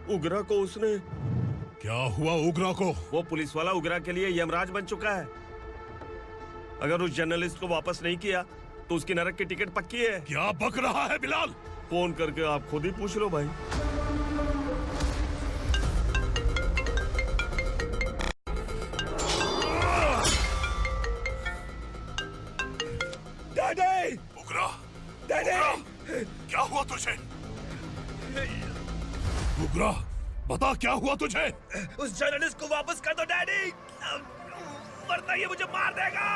S9: उगरा को उसने।
S18: क्या हुआ उगरा को?
S9: वो पुलिस वाला उगरा के लिए यमराज बन चुका है। अगर उस जर्नलिस्ट को वापस नहीं किया तो उसकी नरक की टिकट पक्की है।
S18: क्या बक रहा है बिलाल?
S9: फोन करके आप खुद ही पूछ लो भाई।
S18: डैडी! उगरा! डैडी! क्या हुआ तुझे? उगरा, बता क्या हुआ तुझे?
S12: उस जर्नलिस्ट को वापस कर दो डैडी, वरना ये मुझे मार देगा।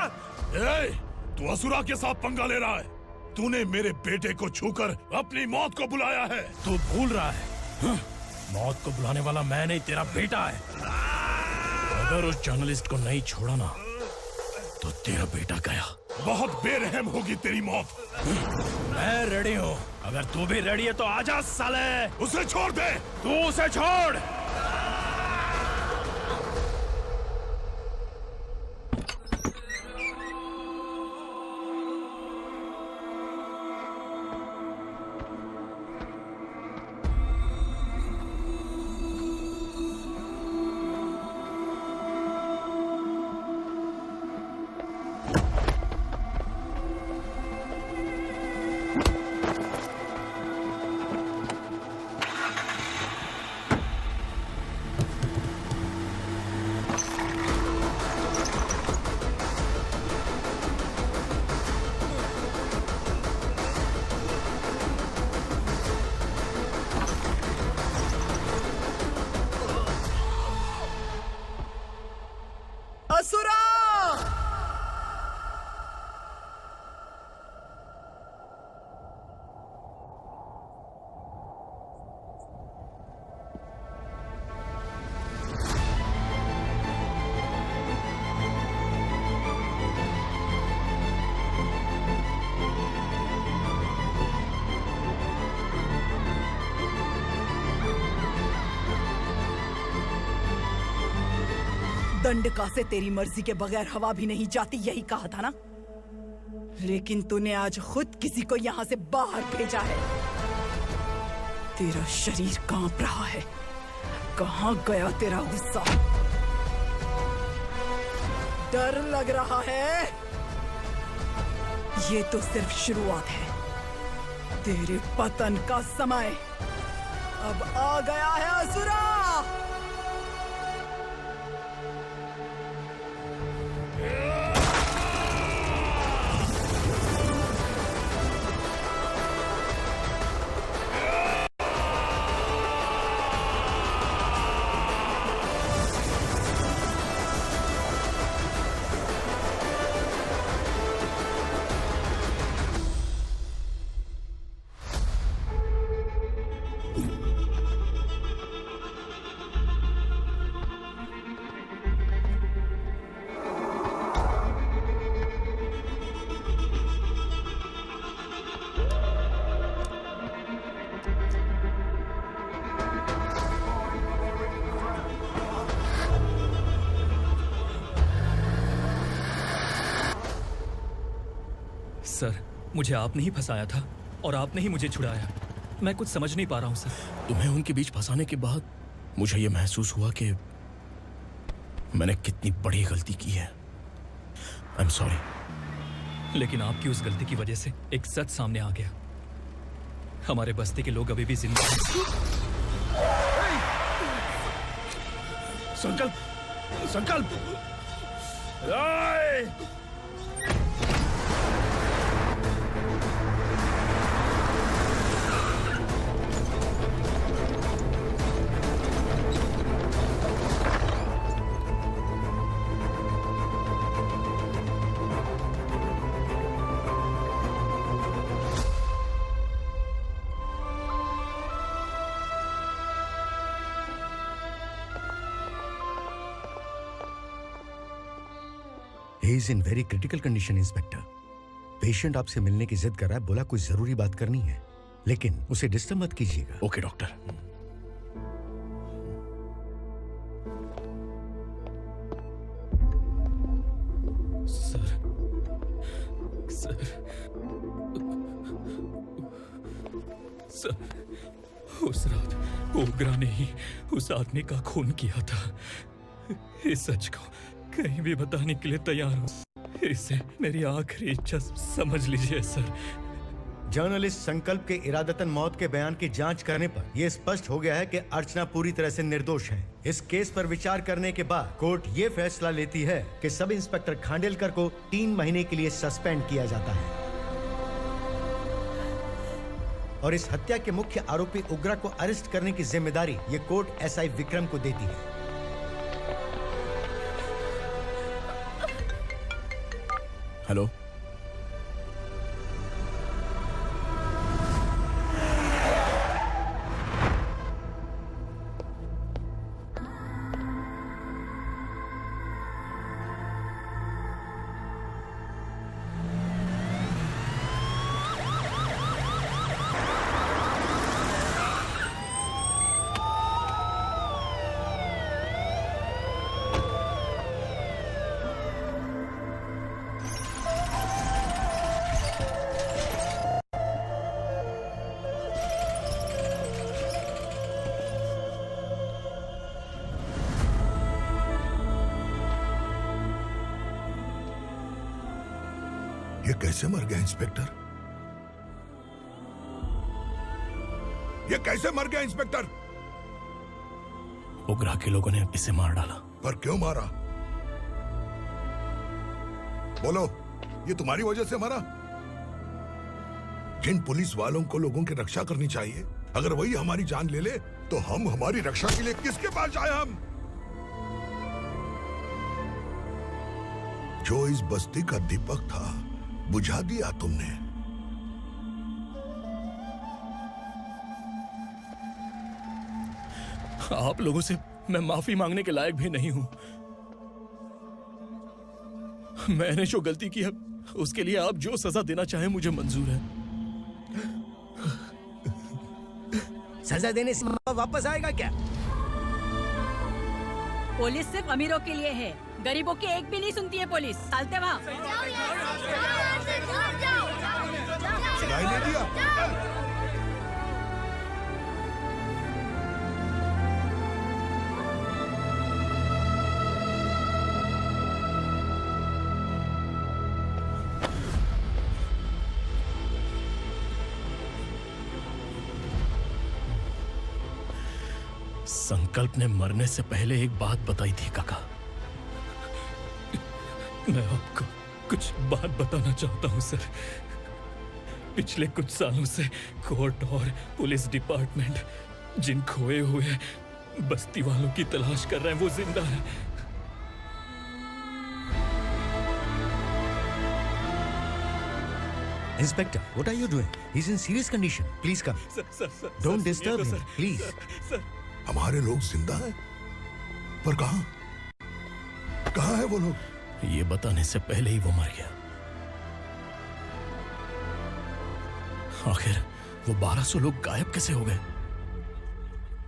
S18: ए, तू असुरा के साथ पंगा ले रहा है। तूने मेरे बेटे को छूकर अपनी मौत को बुलाया है।
S5: तू भूल रहा है, हाँ? मौत को बुलाने वाला मैं नहीं, तेरा बेटा है। अगर उस जर्नलिस्ट को नहीं छोड़ा ना तो तेरा बेटा गया।
S18: बहुत बेरहम होगी तेरी मौत।
S5: मैं रेडी हूँ, अगर तू भी रेडी है तो आजा साले।
S18: उसे छोड़ दे।
S5: तू उसे छोड़।
S7: असुरा! दंडका से तेरी मर्जी के बगैर हवा भी नहीं जाती, यही कहा था ना? लेकिन तूने आज खुद किसी को यहाँ से बाहर भेजा है। तेरा शरीर कांप रहा है। कहाँ गया तेरा गुस्सा? डर लग रहा है? ये तो सिर्फ शुरुआत है। तेरे पतन का समय अब आ गया है असुरा।
S11: सर, मुझे आपने ही फंसाया था और आपने ही मुझे छुड़ाया। मैं कुछ समझ नहीं पा रहा हूँ सर।
S5: तुम्हें उनके बीच फंसाने के बाद मुझे यह महसूस हुआ कि मैंने कितनी बड़ी गलती की है। I am sorry.
S11: लेकिन आपकी उस गलती की वजह से एक सच सामने आ गया। हमारे बस्ती के लोग अभी भी जिंदा हैं।
S12: संकल्प, संकल्प।
S2: He is in very critical condition, inspector. Patient आपसे मिलने की जिद कर रहा है, बोला कुछ जरूरी बात करनी है, लेकिन उसे डिस्टर्ब मत कीजिएगा।
S5: Okay doctor.
S11: Sir, sir, sir, उस रात ओग्रा ने ही उस आदमी का खून किया था। इस सच को कहीं भी बताने के लिए तैयार हूँ। इसे मेरी आखिरी इच्छा समझ लीजिए सर।
S19: जर्नलिस्ट संकल्प के इरादतन मौत के बयान की जांच करने पर यह स्पष्ट हो गया है कि अर्चना पूरी तरह से निर्दोष है। इस केस पर विचार करने के बाद कोर्ट ये फैसला लेती है कि सब इंस्पेक्टर खांडेलकर को 3 महीने के लिए सस्पेंड किया जाता है और इस हत्या के मुख्य आरोपी उग्रा को अरेस्ट करने की जिम्मेदारी ये कोर्ट एसआई विक्रम को देती है।
S5: हेलो,
S17: ये कैसे मर गया इंस्पेक्टर? ये कैसे मर गया इंस्पेक्टर?
S5: उग्रा के लोगों ने इसे मार डाला।
S17: पर क्यों मारा? बोलो, ये तुम्हारी वजह से मरा? जिन पुलिस वालों को लोगों की रक्षा करनी चाहिए, अगर वही हमारी जान ले ले तो हम हमारी रक्षा के लिए किसके पास जाए? हम जो इस बस्ती का दीपक था बुझा दिया तुमने।
S5: आप लोगों से मैं माफी मांगने के लायक भी नहीं हूं। मैंने जो गलती की है उसके लिए आप जो सजा देना चाहें मुझे मंजूर है।
S6: सजा देने से वापस आएगा क्या?
S13: पुलिस सिर्फ अमीरों के लिए है, गरीबों की एक भी नहीं सुनती है पुलिस। चलते वहाँ।
S17: सुनाई नहीं दिया?
S5: संकल्प ने मरने से पहले एक बात बताई थी काका।
S11: मैं आपको कुछ बात बताना चाहता हूं सर। पिछले कुछ सालों से कोर्ट और पुलिस डिपार्टमेंट जिन खोए हुए बस्ती वालों की तलाश कर रहे हैं वो जिंदा है।
S19: Inspector, what are you doing? He's in serious condition. Please come. Don't disturb him, please.
S17: हमारे लोग जिंदा हैं? पर कहां? कहां है वो लोग?
S5: ये बताने से पहले ही वो मर गया। आखिर वो 1200 लोग गायब कैसे हो गए?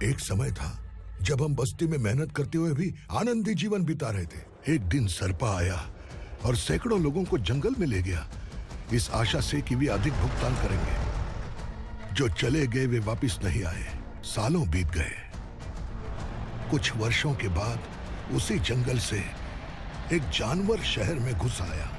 S17: एक समय था जब हम बस्ती में मेहनत करते हुए भी आनंदी जीवन बिता रहे थे। एक दिन सरपा आया और सैकड़ों लोगों को जंगल में ले गया, इस आशा से कि वे अधिक भुगतान करेंगे। जो चले गए वे वापस नहीं आए। सालों बीत गए। कुछ वर्षों के बाद उसी जंगल से एक जानवर शहर में घुस आया।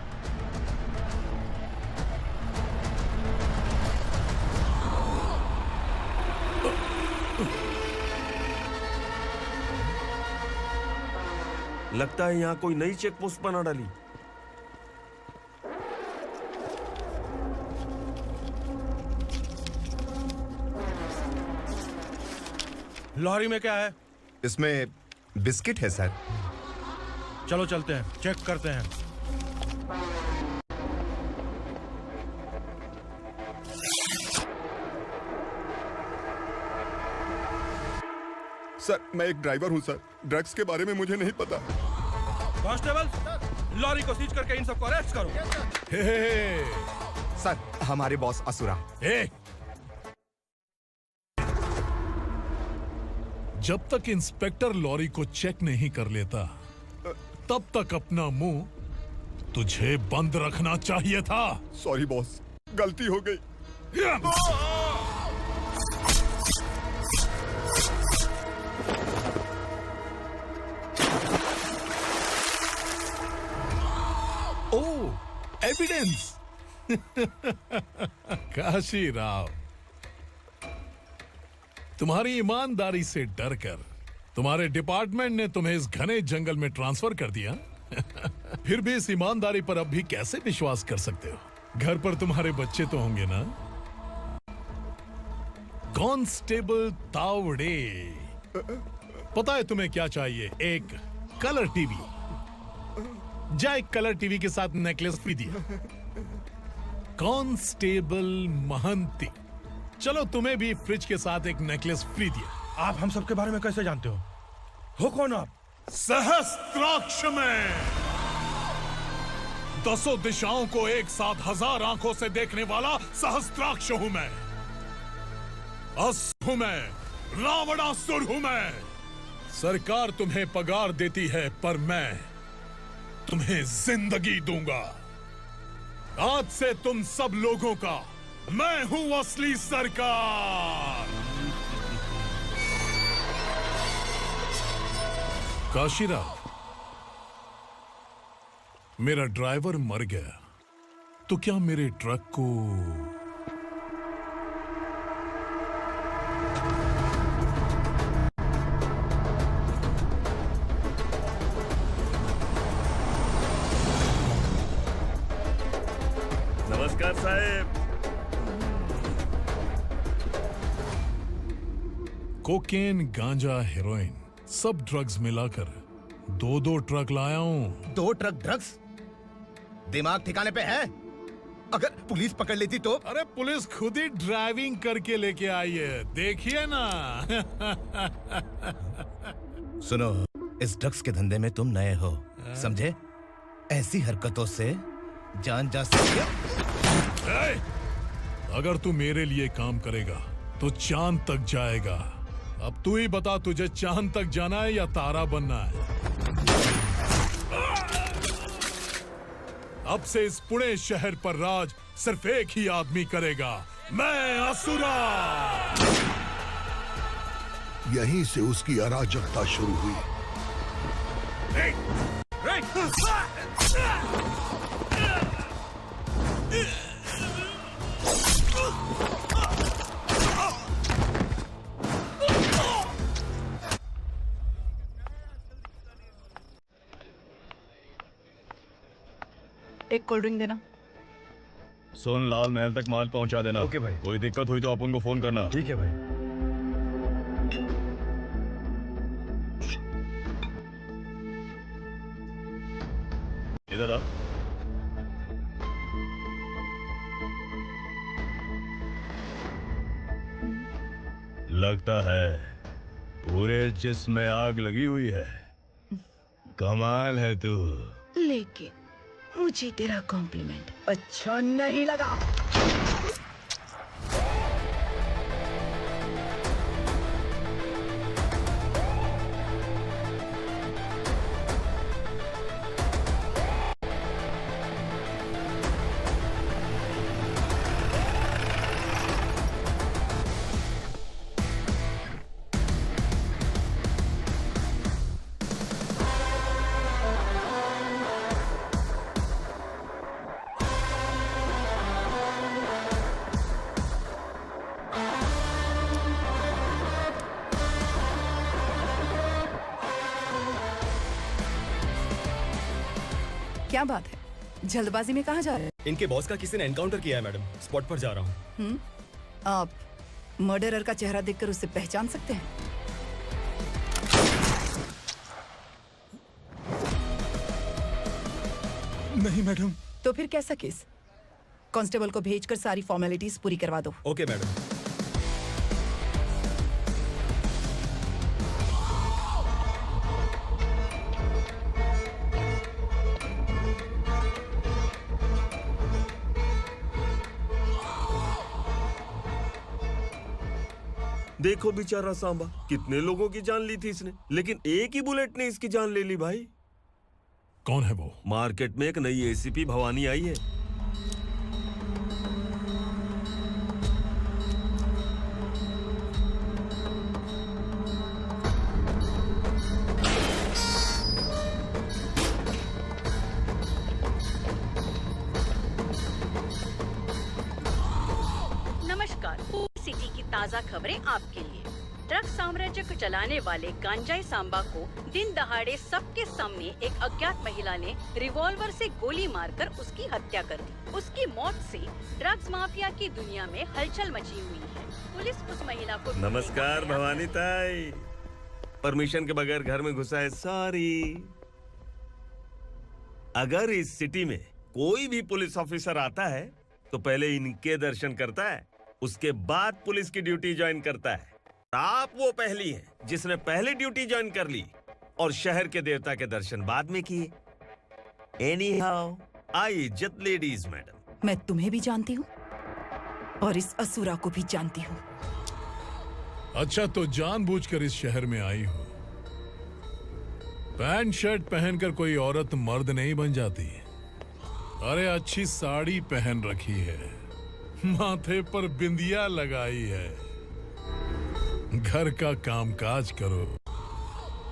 S9: लगता है यहाँ कोई नई चेक पोस्ट बना डाली।
S19: लॉरी में क्या है?
S2: इसमें बिस्किट है सर।
S19: चलो चलते हैं, चेक करते हैं।
S2: सर, मैं एक ड्राइवर हूं सर। ड्रग्स के बारे में मुझे नहीं पता।
S19: कांस्टेबल, लॉरी को सीज करके इन सबको अरेस्ट करो।
S2: सर, हमारे बॉस असुरा।
S18: जब तक इंस्पेक्टर लॉरी को चेक नहीं कर लेता तब तक अपना मुंह तुझे बंद रखना चाहिए था।
S2: सॉरी बॉस, गलती हो गई।
S18: ओह एविडेंस। काशी राव, तुम्हारी ईमानदारी से डरकर तुम्हारे डिपार्टमेंट ने तुम्हें इस घने जंगल में ट्रांसफर कर दिया। फिर भी इस ईमानदारी पर अब भी कैसे विश्वास कर सकते हो? घर पर तुम्हारे बच्चे तो होंगे ना? कांस्टेबल तावड़े, पता है तुम्हें क्या चाहिए? एक कलर टीवी। जा एक कलर टीवी के साथ नेकलेस भी दिया। कांस्टेबल महंती, चलो तुम्हें भी फ्रिज के साथ एक नेकलेस फ्री दिया।
S12: आप हम सबके बारे में कैसे जानते हो कौन आप?
S18: सहस्त्राक्ष में 10 दिशाओं को एक साथ 1000 आंखों से देखने वाला सहस्त्राक्ष हूं मैं। असुर हूं मैं, रावणासुर हूं मैं। सरकार तुम्हें पगार देती है पर मैं तुम्हें जिंदगी दूंगा। आज से तुम सब लोगों का मैं हूं असली सरकार। काशीराव, मेरा ड्राइवर मर गया तो क्या मेरे ट्रक को
S9: नमस्कार साहेब।
S18: कोकेन, गांजा, हेरोइन सब ड्रग्स मिलाकर 2 ट्रक लाया हूं।
S2: 2 ट्रक ड्रग्स? दिमाग ठिकाने पे है? अगर पुलिस पकड़ लेती तो?
S18: अरे पुलिस खुद ही ड्राइविंग करके लेके आई है, देखिए ना।
S2: सुनो, इस ड्रग्स के धंधे में तुम नए हो, समझे? ऐसी हरकतों से जान जा सकती है।
S18: अगर तू मेरे लिए काम करेगा तो चांद तक जाएगा। अब तू ही बता, तुझे चांद तक जाना है या तारा बनना है? अब से इस पुणे शहर पर राज सिर्फ एक ही आदमी करेगा, मैं असुरा।
S17: यहीं से उसकी अराजकता शुरू हुई।
S20: एक कोल्ड ड्रिंक देना।
S12: सोन लाल महल तक माल पहुंचा देना।
S20: ओके भाई।
S12: कोई दिक्कत हुई तो अपन को फोन करना।
S20: ठीक है भाई।
S12: इधर आ। लगता है पूरे जिस्म में आग लगी हुई है। कमाल है तू।
S20: लेकिन मुझे तेरा कॉम्प्लीमेंट अच्छा नहीं लगा।
S21: क्या बात है, जल्दबाजी में कहाँ जा रहे हैं?
S22: इनके बॉस का किसी ने एनकाउंटर किया है मैडम, स्पॉट पर जा रहा हूँ।
S21: आप मर्डरर का चेहरा देखकर उसे पहचान सकते हैं?
S12: नहीं मैडम।
S21: तो फिर कैसा केस? कांस्टेबल को भेजकर सारी फॉर्मेलिटीज पूरी करवा दो।
S22: Okay madam.
S9: देखो बेचारा सांबा, कितने लोगों की जान ली थी इसने, लेकिन एक ही बुलेट ने इसकी जान ले ली भाई।
S18: कौन है वो?
S9: मार्केट में एक नई एसीपी भवानी आई है।
S13: ताज़ा खबरें आपके लिए। ड्रग साम्राज्य को चलाने वाले गांजाई सांबा को दिन दहाड़े सबके सामने एक अज्ञात महिला ने रिवॉल्वर से गोली मारकर उसकी हत्या कर दी। उसकी मौत से ड्रग्स माफिया की दुनिया में हलचल मची हुई है। पुलिस उस महिला को
S9: नमस्कार भवानी ताई। परमिशन के बगैर घर में घुसा है, सॉरी। अगर इस सिटी में कोई भी पुलिस ऑफिसर आता है तो पहले इनके दर्शन करता है, उसके बाद पुलिस की ड्यूटी ज्वाइन करता है। आप वो पहली हैं जिसने पहले ड्यूटी ज्वाइन कर ली और शहर के देवता के दर्शन बाद में किए। एनीहाउ, आई इज्जत लेडीज मैडम।
S21: मैं तुम्हें भी जानती हूँ और इस असुरा को भी जानती हूँ।
S18: अच्छा, तो जानबूझकर इस शहर में आई हो। पैंट शर्ट पहनकर कोई औरत मर्द नहीं बन जाती। अरे अच्छी साड़ी पहन रखी है, माथे पर बिंदिया लगाई है, घर का कामकाज करो,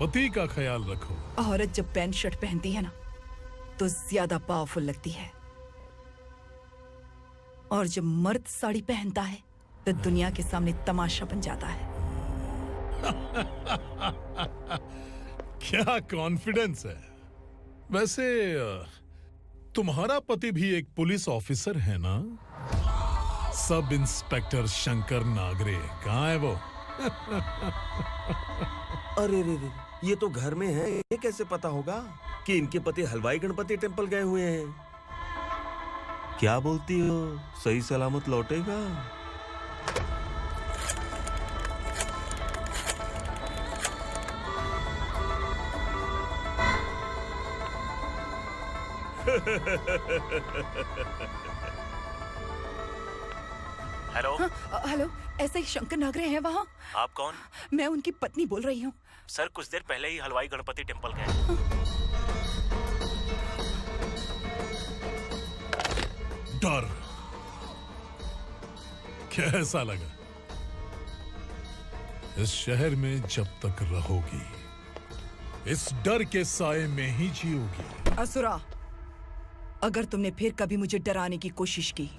S18: पति का ख्याल रखो।
S21: औरत जब पैंट शर्ट पहनती है ना तो ज्यादा पावरफुल लगती है, और जब मर्द साड़ी पहनता है तो दुनिया के सामने तमाशा बन जाता है।
S18: क्या कॉन्फिडेंस है। वैसे तुम्हारा पति भी एक पुलिस ऑफिसर है ना? सब इंस्पेक्टर शंकर नागरे, कहाँ है वो?
S9: अरे रे रे, ये तो घर में है, ये कैसे पता होगा कि इनके पति हलवाई गणपति टेम्पल गए हुए हैं? क्या बोलती हो, सही सलामत लौटेगा?
S8: हेलो।
S21: हेलो, ऐसे ही शंकर नागरे हैं वहाँ?
S8: आप कौन?
S21: मैं उनकी पत्नी बोल रही हूँ।
S8: सर कुछ देर पहले ही हलवाई गणपति टेम्पल गए।
S18: डर कैसा लगा? इस शहर में जब तक रहोगी इस डर के साए में ही जियोगी।
S21: असुरा, अगर तुमने फिर कभी मुझे डराने की कोशिश की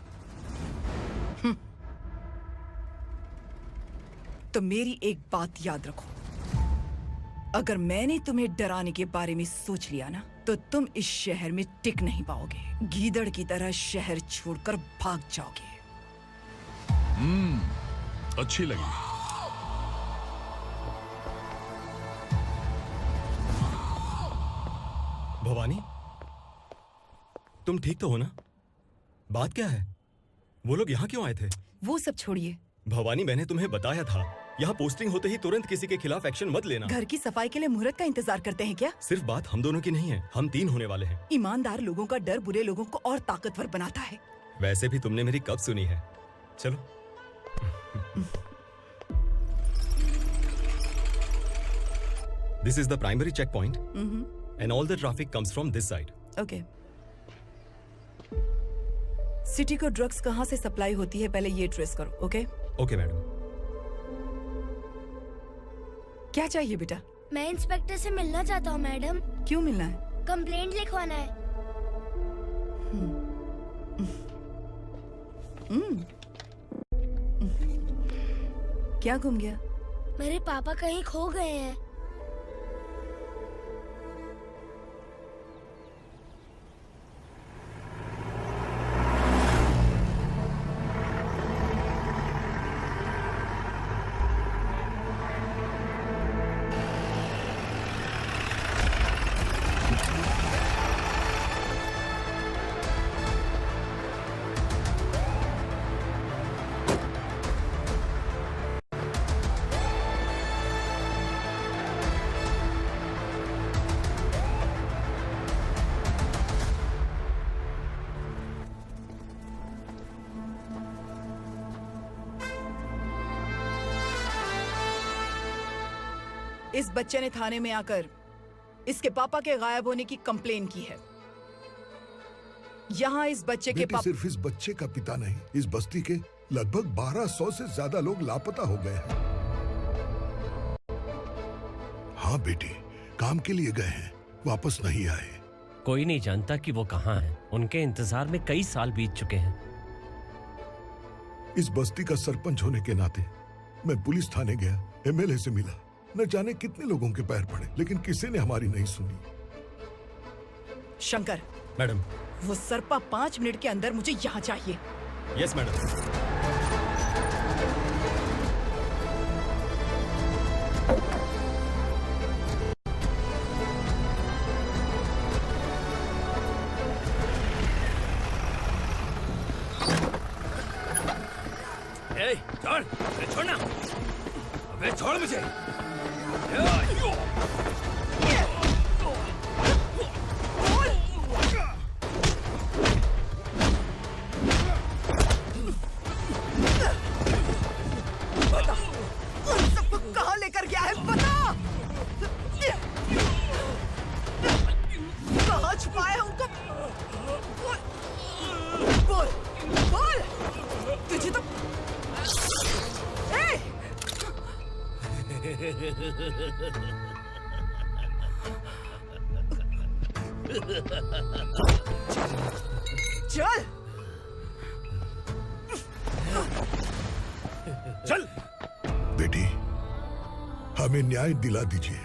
S21: तो मेरी एक बात याद रखो, अगर मैंने तुम्हें डराने के बारे में सोच लिया ना तो तुम इस शहर में टिक नहीं पाओगे। गीदड़ की तरह शहर छोड़कर भाग जाओगे।
S18: अच्छी लगी।
S22: भवानी, तुम ठीक तो हो ना? बात क्या है? वो लोग यहाँ क्यों आए थे?
S21: वो सब छोड़िए
S22: भवानी, मैंने तुम्हें बताया था यहाँ पोस्टिंग होते ही तुरंत किसी के खिलाफ एक्शन मत लेना।
S21: घर की सफाई के लिए मुहूर्त का इंतजार करते हैं क्या?
S22: सिर्फ बात हम दोनों की नहीं है, हम 3 होने वाले हैं।
S21: ईमानदार लोगों का डर बुरे लोगों को और ताकतवर बनाता है।
S22: वैसे भी तुमने मेरी कब सुनी है। चलो। This is the primary checkpoint, and all the traffic comes from this side.
S21: Okay. City को ड्रग्स कहाँ से सप्लाई होती है पहले ये ट्रेस करो, ओके?
S22: Okay madam.
S21: क्या चाहिए बेटा?
S10: मैं इंस्पेक्टर से मिलना चाहता हूँ मैडम।
S21: क्यों मिलना है?
S10: कंप्लेंट लिखवाना है।
S21: क्या घूम गया?
S10: मेरे पापा कहीं खो गए हैं।
S21: इस बच्चे ने थाने में आकर इसके पापा के गायब होने की कंप्लेन की है। यहाँ इस बच्चे के पापा
S17: सिर्फ इस बच्चे का पिता नहीं, इस बस्ती के लगभग 1200 से ज्यादा लोग लापता हो गए हैं। हाँ बेटी, काम के लिए गए हैं, वापस नहीं आए।
S3: कोई नहीं जानता कि वो कहाँ हैं। उनके इंतजार में कई साल बीत चुके हैं।
S17: इस बस्ती का सरपंच होने के नाते मैं पुलिस थाने गया, एमएलए से मिला, न जाने कितने लोगों के पैर पड़े, लेकिन किसी ने हमारी नहीं सुनी।
S21: शंकर,
S22: मैडम।
S21: वो सरपा 5 मिनट के अंदर मुझे यहाँ चाहिए।
S22: Yes madam.
S6: छोड़, छोड़ना, अबे छोड़ मुझे।
S21: बता, उन सबको कहाँ लेकर गया है? बता, कहाँ छुपाया है उनको? बोल, बोल, तुझे तो चल
S17: चल बेटी, हमें न्याय दिला दीजिए।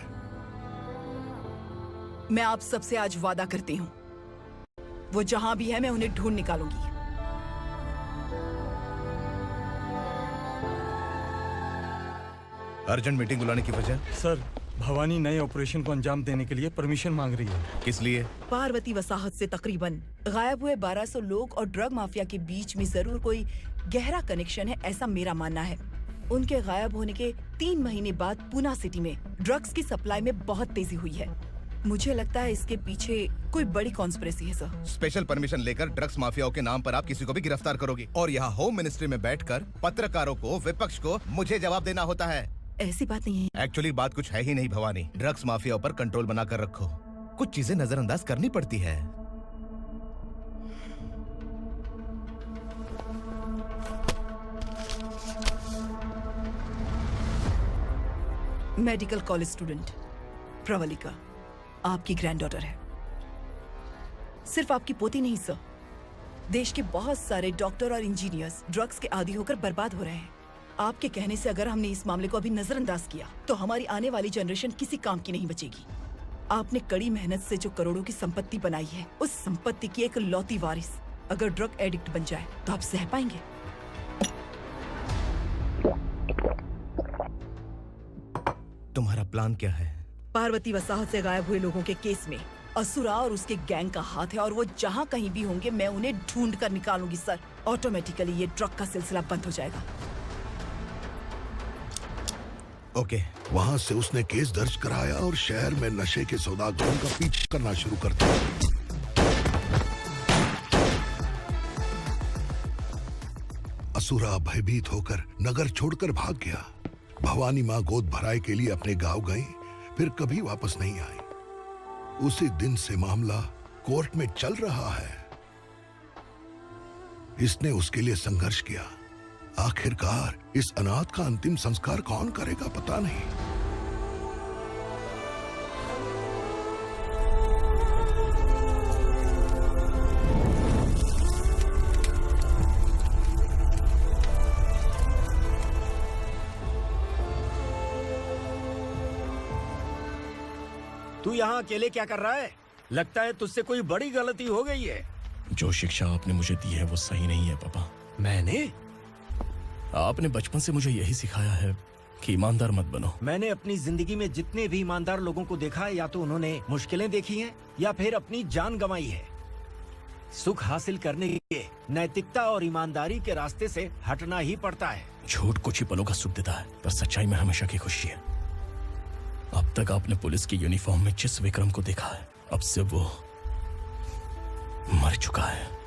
S21: मैं आप सबसे आज वादा करती हूँ, वो जहां भी है मैं उन्हें ढूंढ निकालूंगी।
S2: अर्जेंट मीटिंग बुलाने की वजह?
S1: सर, भवानी नए ऑपरेशन को अंजाम देने के लिए परमिशन मांग रही है।
S2: किस लिए?
S21: पार्वती वसाहत से तकरीबन गायब हुए 1200 लोग और ड्रग माफिया के बीच में जरूर कोई गहरा कनेक्शन है, ऐसा मेरा मानना है। उनके गायब होने के 3 महीने बाद पूना सिटी में ड्रग्स की सप्लाई में बहुत तेजी हुई है। मुझे लगता है इसके पीछे कोई बड़ी कॉन्स्पिरेसी है सर।
S2: स्पेशल परमिशन लेकर ड्रग्स माफियाओं के नाम पर आप किसी को भी गिरफ्तार करोगी, और यहाँ होम मिनिस्ट्री में बैठकर पत्रकारों को, विपक्ष को मुझे जवाब देना होता है।
S21: ऐसी बात नहीं है।
S2: एक्चुअली बात कुछ है ही नहीं भवानी। ड्रग्स माफियाओं पर कंट्रोल बनाकर रखो, कुछ चीजें नजरअंदाज करनी पड़ती है।
S21: मेडिकल कॉलेज स्टूडेंट प्रवलिका आपकी ग्रैंडडॉटर है। सिर्फ आपकी पोती नहीं सर, देश के बहुत सारे डॉक्टर और इंजीनियर्स ड्रग्स के आदी होकर बर्बाद हो रहे हैं। आपके कहने से अगर हमने इस मामले को अभी नजरअंदाज किया तो हमारी आने वाली जनरेशन किसी काम की नहीं बचेगी। आपने कड़ी मेहनत से जो करोड़ों की संपत्ति बनाई है, उस संपत्ति की एक लौती वारिस अगर ड्रग एडिक्ट बन जाए तो आप सह पाएंगे?
S2: तुम्हारा प्लान क्या है?
S21: पार्वती वसाहत से गायब हुए लोगों के केस में असुरा और उसके गैंग का हाथ है, और वो जहाँ कहीं भी होंगे मैं उन्हें ढूंढ कर निकालूंगी सर। ऑटोमेटिकली ये ड्रग का सिलसिला बंद हो जाएगा।
S2: ओके।
S17: वहाँ से उसने केस दर्ज कराया और शहर में नशे के सौदागरों का पीछा करना शुरू कर दिया। असुरा भयभीत होकर नगर छोड़कर भाग गया। भवानी माँ गोद भराई के लिए अपने गांव गई, फिर कभी वापस नहीं आई। उसी दिन से मामला कोर्ट में चल रहा है। इसने उसके लिए संघर्ष किया। आखिरकार इस अनाथ का अंतिम संस्कार कौन करेगा पता नहीं।
S6: तू यहाँ अकेले क्या कर रहा है? लगता है तुझसे कोई बड़ी गलती हो गई है।
S5: जो शिक्षा आपने मुझे दी है वो सही नहीं है पापा।
S6: मैंने?
S5: आपने बचपन से मुझे यही सिखाया है कि ईमानदार मत बनो।
S6: मैंने अपनी जिंदगी में जितने भी ईमानदार लोगों को देखा है, या तो उन्होंने मुश्किलें देखी हैं या फिर अपनी जान गंवाई है। सुख हासिल करने के लिए नैतिकता और ईमानदारी के रास्ते से हटना ही पड़ता है।
S5: झूठ कुछ ही पलों का सुख देता है, पर सच्चाई में हमेशा की खुशी है। अब तक आपने पुलिस की यूनिफॉर्म में जिस विक्रम को देखा है, अब से वो मर चुका है।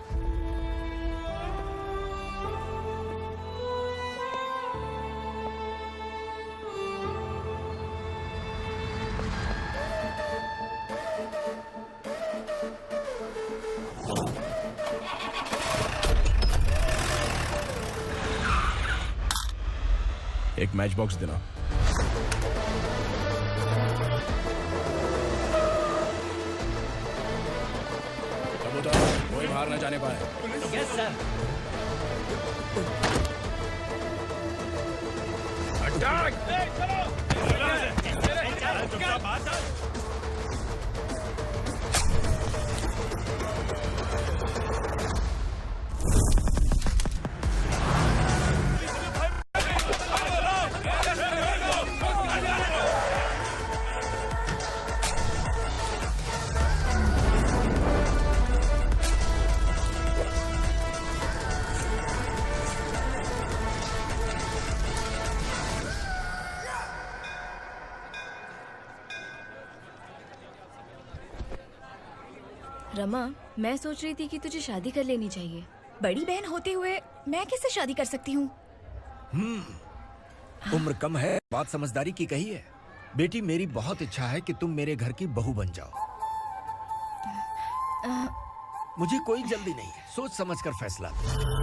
S5: एक मैच बॉक्स देना। कोई बाहर न जाने पाए।
S7: Yes sir.
S2: हट
S14: रमा, मैं सोच रही थी कि तुझे शादी कर लेनी चाहिए।
S21: बड़ी बहन होते हुए मैं कैसे शादी कर सकती हूँ?
S6: उम्र कम है, बात समझदारी की कही है। बेटी, मेरी बहुत इच्छा है कि तुम मेरे घर की बहू बन जाओ। मुझे कोई जल्दी नहीं है, सोच समझकर फैसला लो।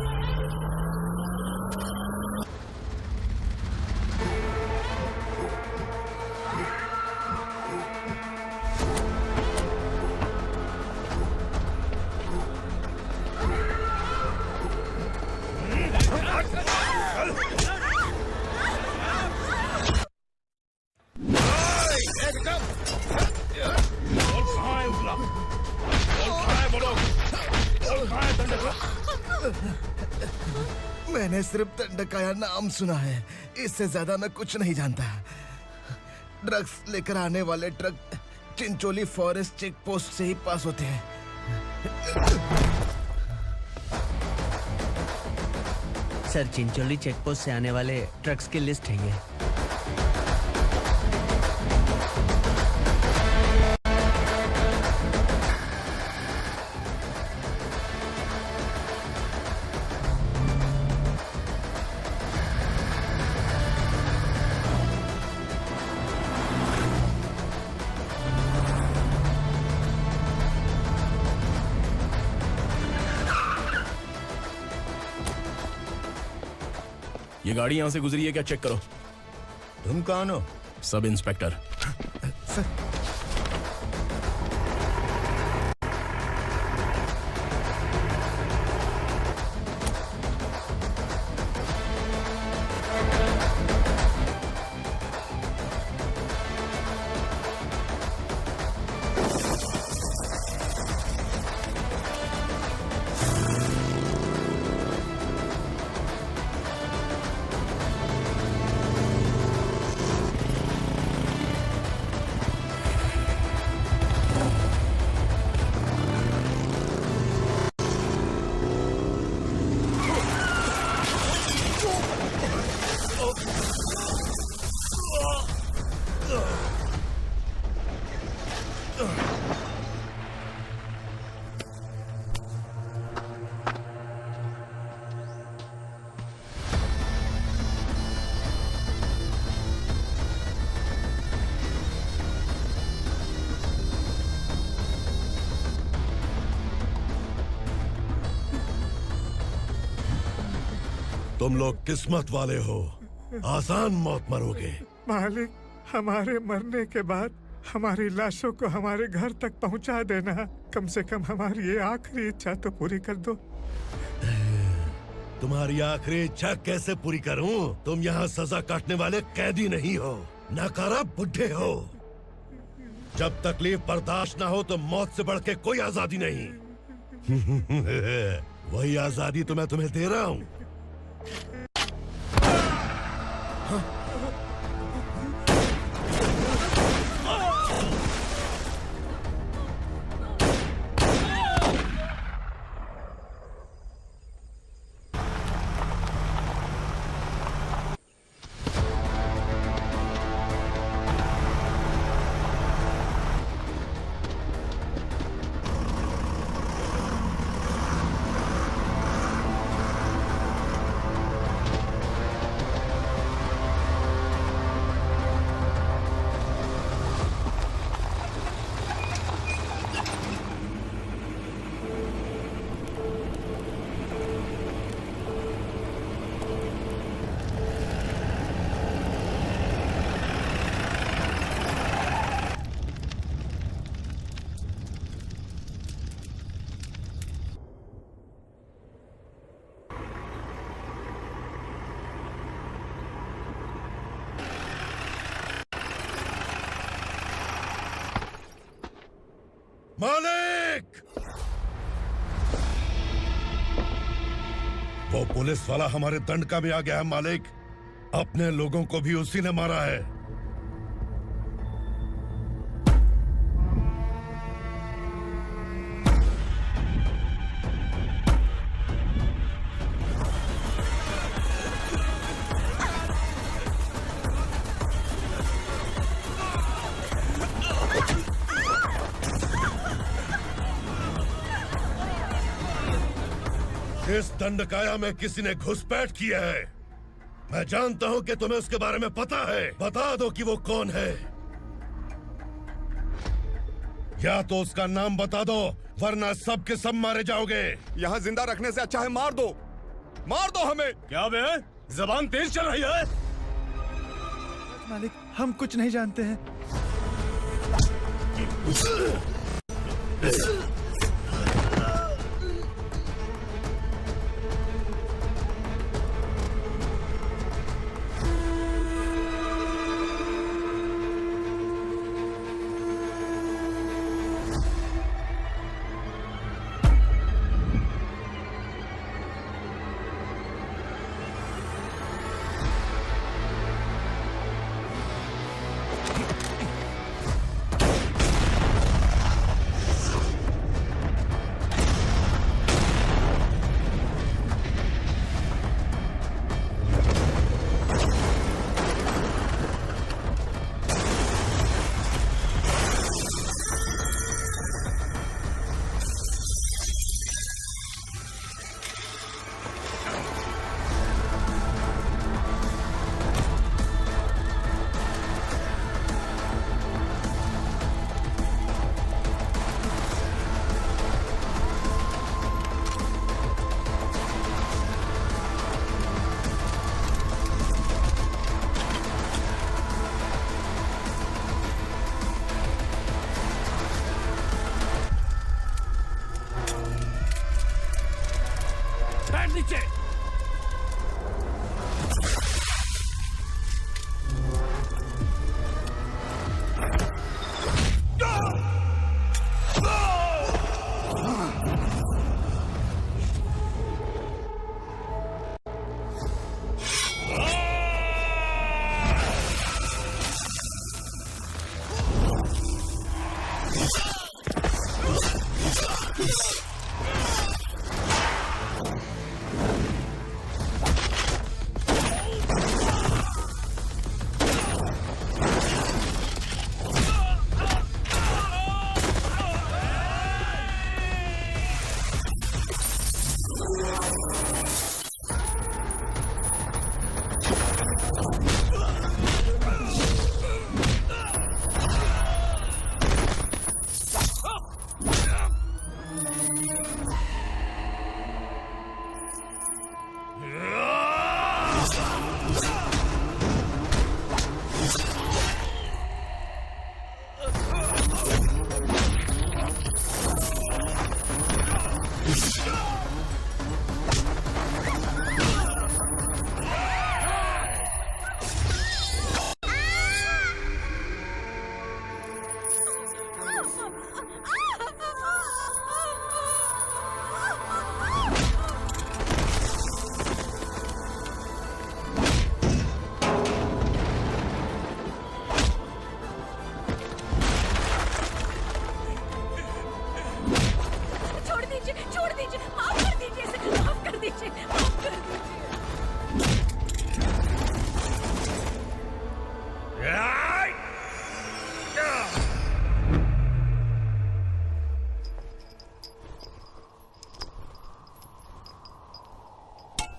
S2: मैंने सिर्फ दंडकाया नाम सुना है, इससे ज्यादा मैं कुछ नहीं जानता। ड्रग्स लेकर आने वाले truck Chincholi forest check post से ही पास होते हैं।
S7: सर, चिंचोली चेक पोस्ट से आने वाले ट्रक्स की लिस्ट है ये।
S5: ये गाड़ी यहां से गुजरी है क्या? चेक करो।
S19: तुम कौन हो?
S5: Sub inspector.
S17: तुम लोग किस्मत वाले हो, आसान मौत मरोगे।
S16: मालिक, हमारे मरने के बाद हमारी लाशों को हमारे घर तक पहुंचा देना। कम से कम हमारी ये आखिरी इच्छा तो पूरी कर दो।
S17: तुम्हारी आखिरी इच्छा कैसे पूरी करूं? तुम यहाँ सजा काटने वाले कैदी नहीं हो, नकारा बुढ़े हो। जब तकलीफ बर्दाश्त ना हो तो मौत से बढ़ के कोई आजादी नहीं। वही आजादी तो मैं तुम्हें दे रहा हूँ। मालिक! वो पुलिस वाला हमारे दंडका में आ गया है मालिक। अपने लोगों को भी उसी ने मारा है। इस दंडकाया में किसी ने घुसपैठ किया है। मैं जानता हूं कि तुम्हें उसके बारे में पता है। बता दो कि वो कौन है, या तो उसका नाम बता दो, वरना सब के सब मारे जाओगे।
S2: यहाँ जिंदा रखने से अच्छा है मार दो हमें।
S12: क्या बे? जबान तेज चल रही है।
S4: मालिक, हम कुछ नहीं जानते हैं।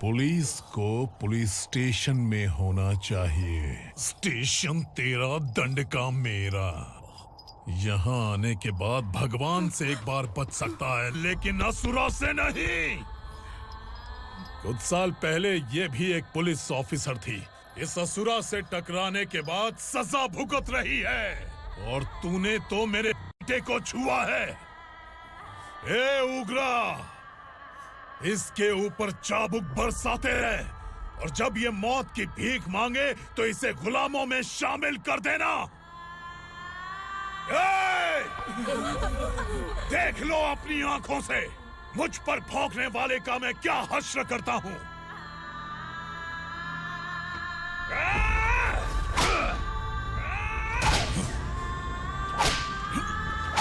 S18: पुलिस को पुलिस स्टेशन में होना चाहिए। स्टेशन तेरा, दंड का मेरा। यहाँ आने के बाद भगवान से एक बार बच सकता है, लेकिन असुरा से नहीं। कुछ साल पहले ये भी एक पुलिस ऑफिसर थी। इस असुरा से टकराने के बाद सजा भुगत रही है, और तूने तो मेरे बेटे को छुआ है। ए उग्रा, इसके ऊपर चाबुक बरसाते रहे, और जब ये मौत की भीख मांगे तो इसे गुलामों में शामिल कर देना। देख लो अपनी आंखों से मुझ पर भौंकने वाले का मैं क्या हश्र करता हूँ।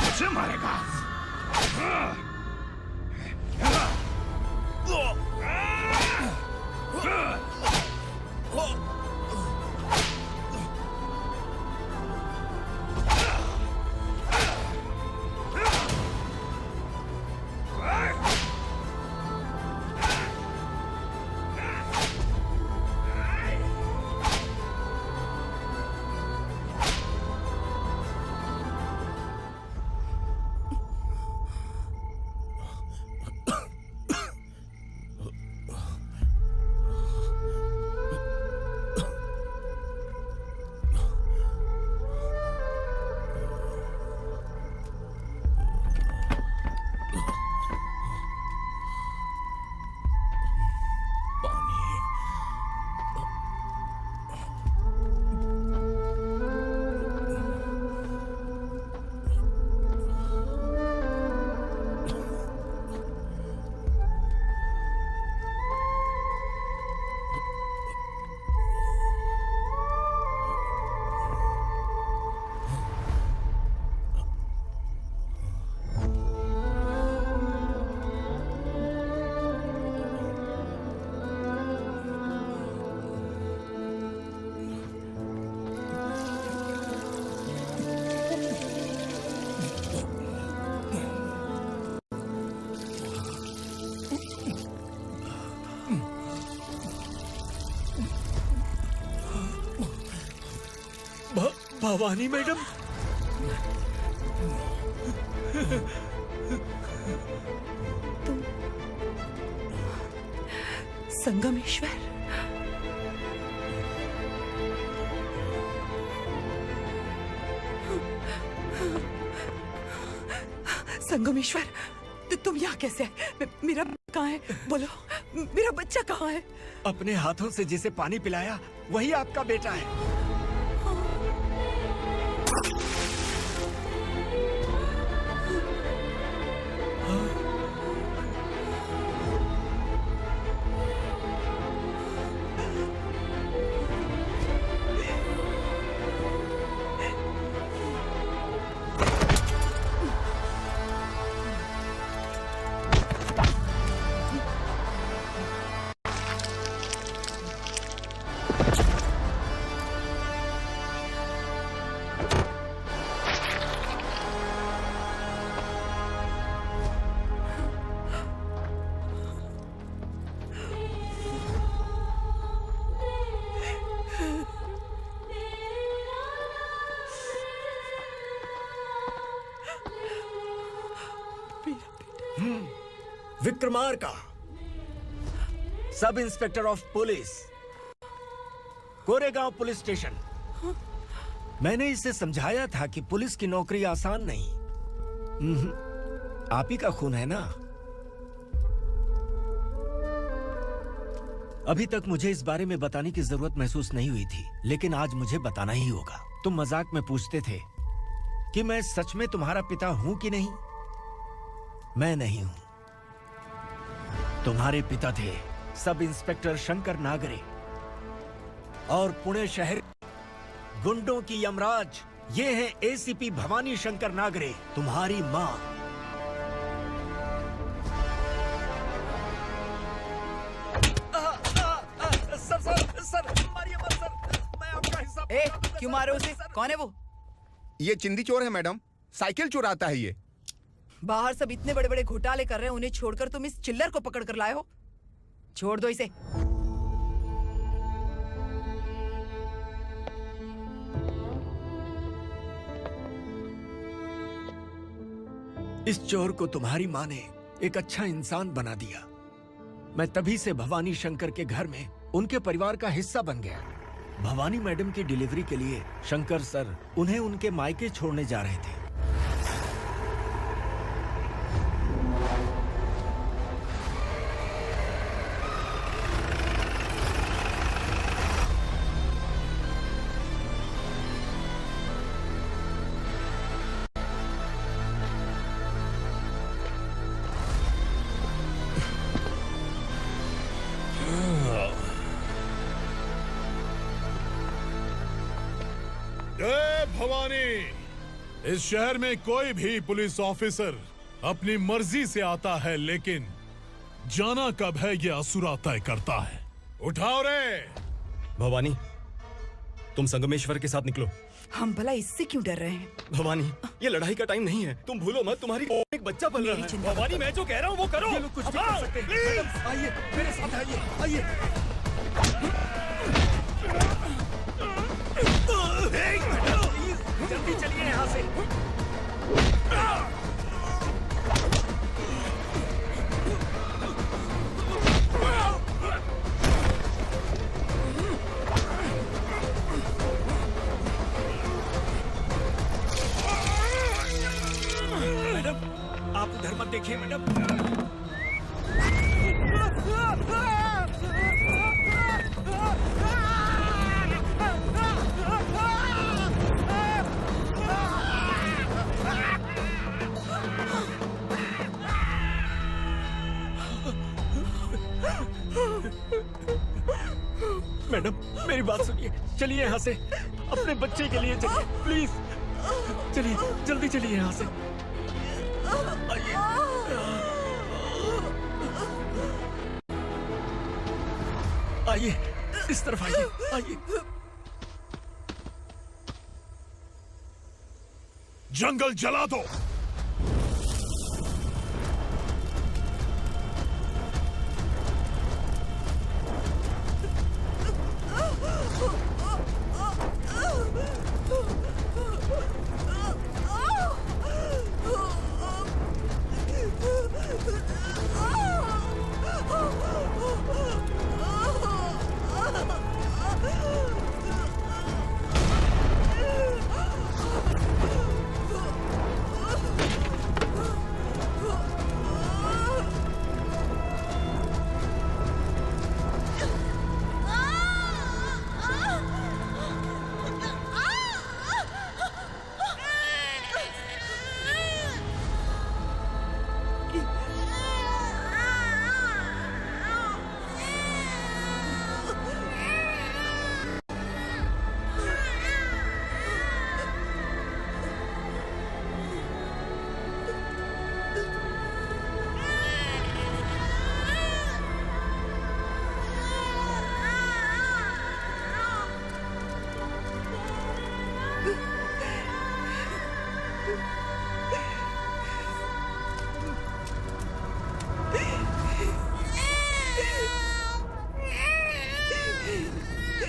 S2: मुझे मारेगा।
S6: भवानी मैडम,
S21: तुम संगमेश्वर? संगमेश्वर, तुम यहाँ कैसे आए? मेरा कहाँ है? बोलो, मेरा बच्चा कहाँ है?
S6: अपने हाथों से जिसे पानी पिलाया वही आपका बेटा है। Vikramarka, sub inspector of police, Koregaon police station. मैंने इसे समझाया था कि पुलिस की नौकरी आसान नहीं। आप ही का खून है ना। अभी तक मुझे इस बारे में बताने की जरूरत महसूस नहीं हुई थी, लेकिन आज मुझे बताना ही होगा। तुम मजाक में पूछते थे कि मैं सच में तुम्हारा पिता हूं कि नहीं। मैं नहीं हूं। तुम्हारे पिता थे सब इंस्पेक्टर शंकर नागरे, और पुणे शहर गुंडों की यमराज ये है एसीपी भवानी शंकर नागरे, तुम्हारी मां। सर, मारिए मत सर, मैं आपका हिस्सा।
S21: क्यों मारे उसे? कौन है वो?
S2: ये चिंदी चोर है मैडम, साइकिल चुराता है ये।
S21: बाहर सब इतने बड़े बड़े घोटाले कर रहे हैं, उन्हें छोड़कर तुम इस चिल्लर को पकड़ कर लाए हो। छोड़ दो इसे।
S6: इस चोर को तुम्हारी माँ ने एक अच्छा इंसान बना दिया। मैं तभी से भवानी शंकर के घर में उनके परिवार का हिस्सा बन गया। भवानी मैडम की डिलीवरी के लिए शंकर सर उन्हें उनके मायके छोड़ने जा रहे थे।
S18: भवानी, इस शहर में कोई भी पुलिस ऑफिसर अपनी मर्जी से आता है, लेकिन जाना कब है ये असुरा तय करता है। उठाओ रे।
S22: भवानी, तुम संगमेश्वर के साथ निकलो।
S21: हम भला इससे क्यों डर रहे हैं?
S22: भवानी, ये लड़ाई का टाइम नहीं है। तुम भूलो मत, तुम्हारी एक बच्चा पल रहा है। भवानी, मैं जो कह रहा हूँ वो करो।
S12: ये लोग कुछ भी कर सकते हैं। आइए मेरे साथ आइए।
S6: जल्दी चलिए यहाँ से। मैडम, आप उधर मत देखिए मैडम। मैडम, मेरी बात सुनिए। चलिए यहाँ से, अपने बच्चे के लिए चलिए प्लीज। चलिए, जल्दी चलिए यहाँ से। आइए, इस तरफ आइए।
S18: जंगल जला दो।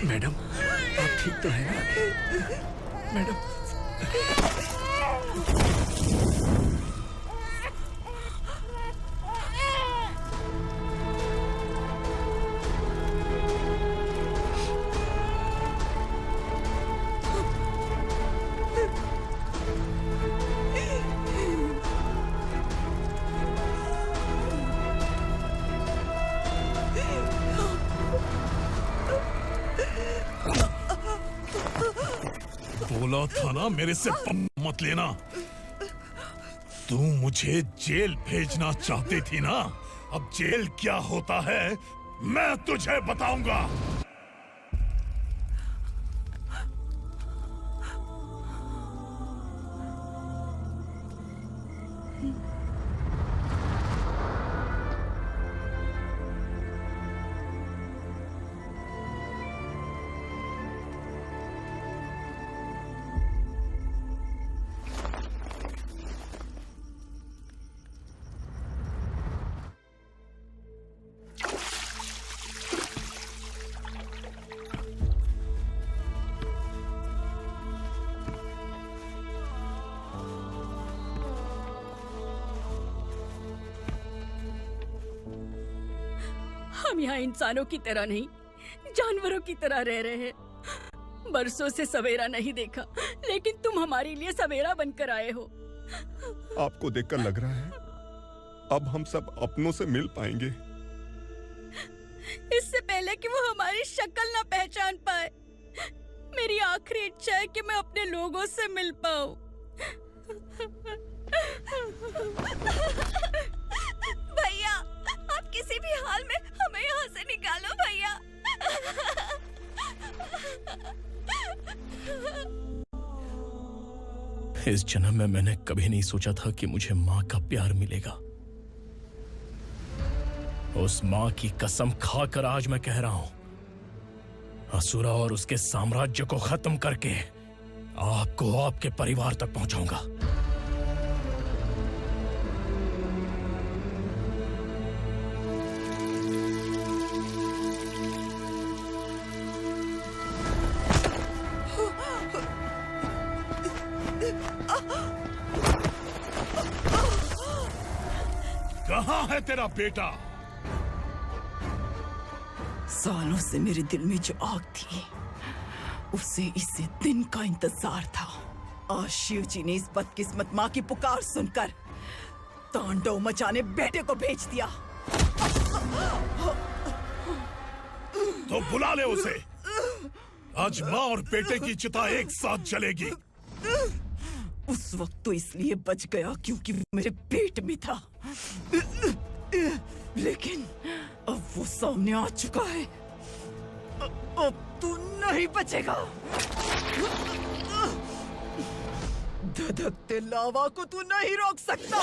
S6: मैडम, आप ठीक तो है ना? मैडम,
S18: बोला था ना मेरे से मत लेना। तू मुझे जेल भेजना चाहती थी ना? अब जेल क्या होता है मैं तुझे बताऊंगा।
S11: हम यहाँ इंसानों की तरह नहीं, जानवरों की तरह रह रहे हैं। बरसों से सवेरा नहीं देखा, लेकिन तुम हमारे लिए सवेरा बनकर आए हो।
S2: आपको देखकर लग रहा है अब हम सब अपनों से मिल पाएंगे।
S11: इससे पहले कि वो हमारी शक्ल ना पहचान पाए, मेरी आखिरी इच्छा है कि मैं अपने लोगों से मिल पाऊं। भैया, आप किसी भी हाल में हमें यहाँ से निकालो भैया।
S5: इस जन्म में मैंने कभी नहीं सोचा था कि मुझे माँ का प्यार मिलेगा। उस माँ की कसम खाकर आज मैं कह रहा हूं, असुरा और उसके साम्राज्य को खत्म करके आपको आपके परिवार तक पहुंचाऊंगा।
S18: कहाँ है तेरा बेटा?
S21: सालों से मेरे दिल में जो आग थी, उसे इसी दिन का इंतजार था। आज शिव जी ने इस बदकिस्मत माँ की पुकार सुनकर तांडव मचाने बेटे को भेज दिया।
S18: तो बुला ले उसे। आज माँ और बेटे की चिता एक साथ जलेगी।
S21: उस वक्त तो इसलिए बच गया क्योंकि वो मेरे पेट में था, लेकिन अब वो सामने आ चुका है। अब तू नहीं बचेगा। धधकते लावा को तू नहीं रोक सकता।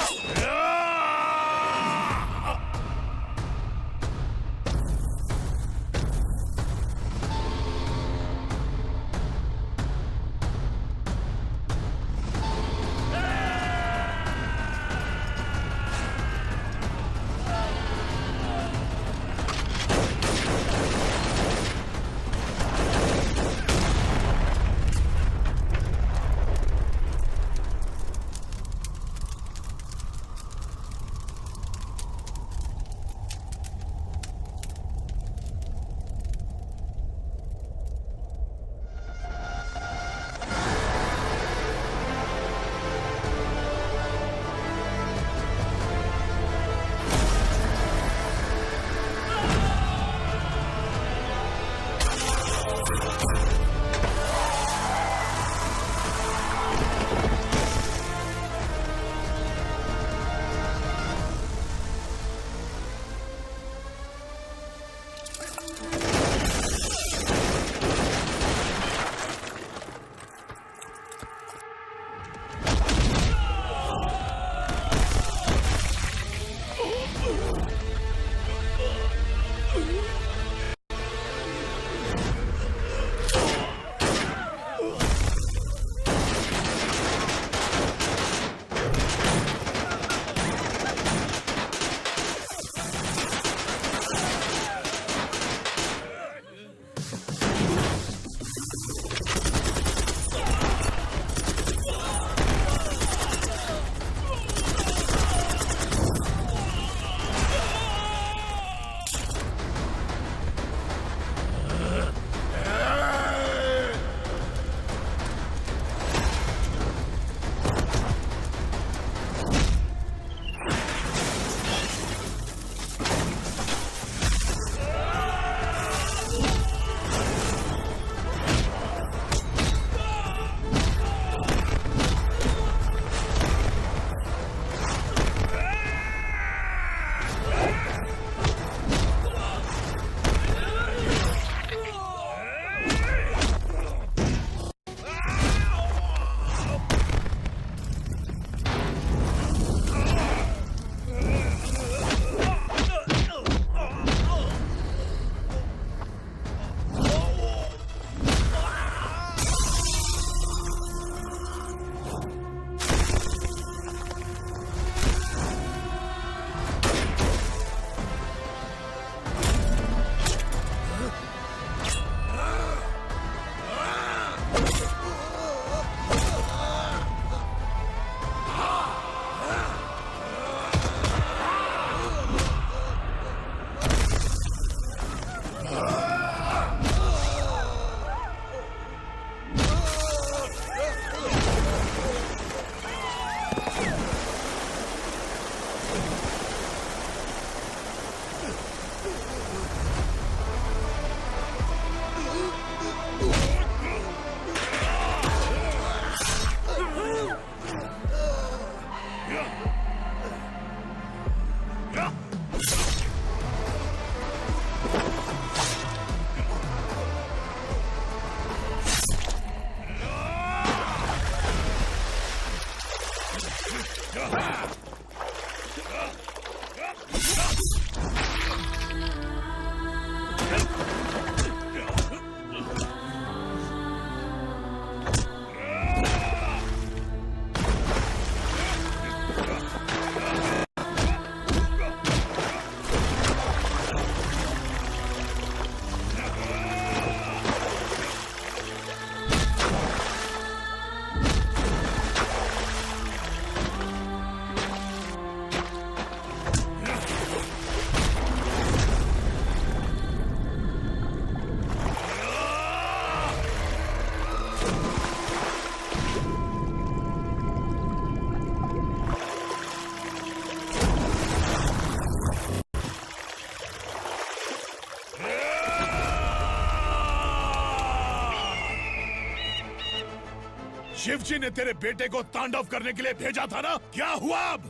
S18: शिवजी ने तेरे बेटे को तांडव करने के लिए भेजा था ना, क्या हुआ अब?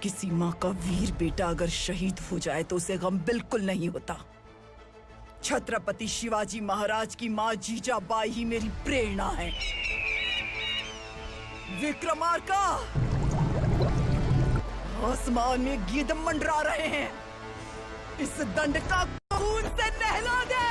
S21: किसी माँ का वीर बेटा अगर शहीद हो जाए तो उसे गम बिल्कुल नहीं होता। छत्रपति शिवाजी महाराज की माँ जीजाबाई ही मेरी प्रेरणा है। विक्रमार्का, आसमान में गिद्ध मंडरा रहे हैं, इस दंड का खून से नहला दे।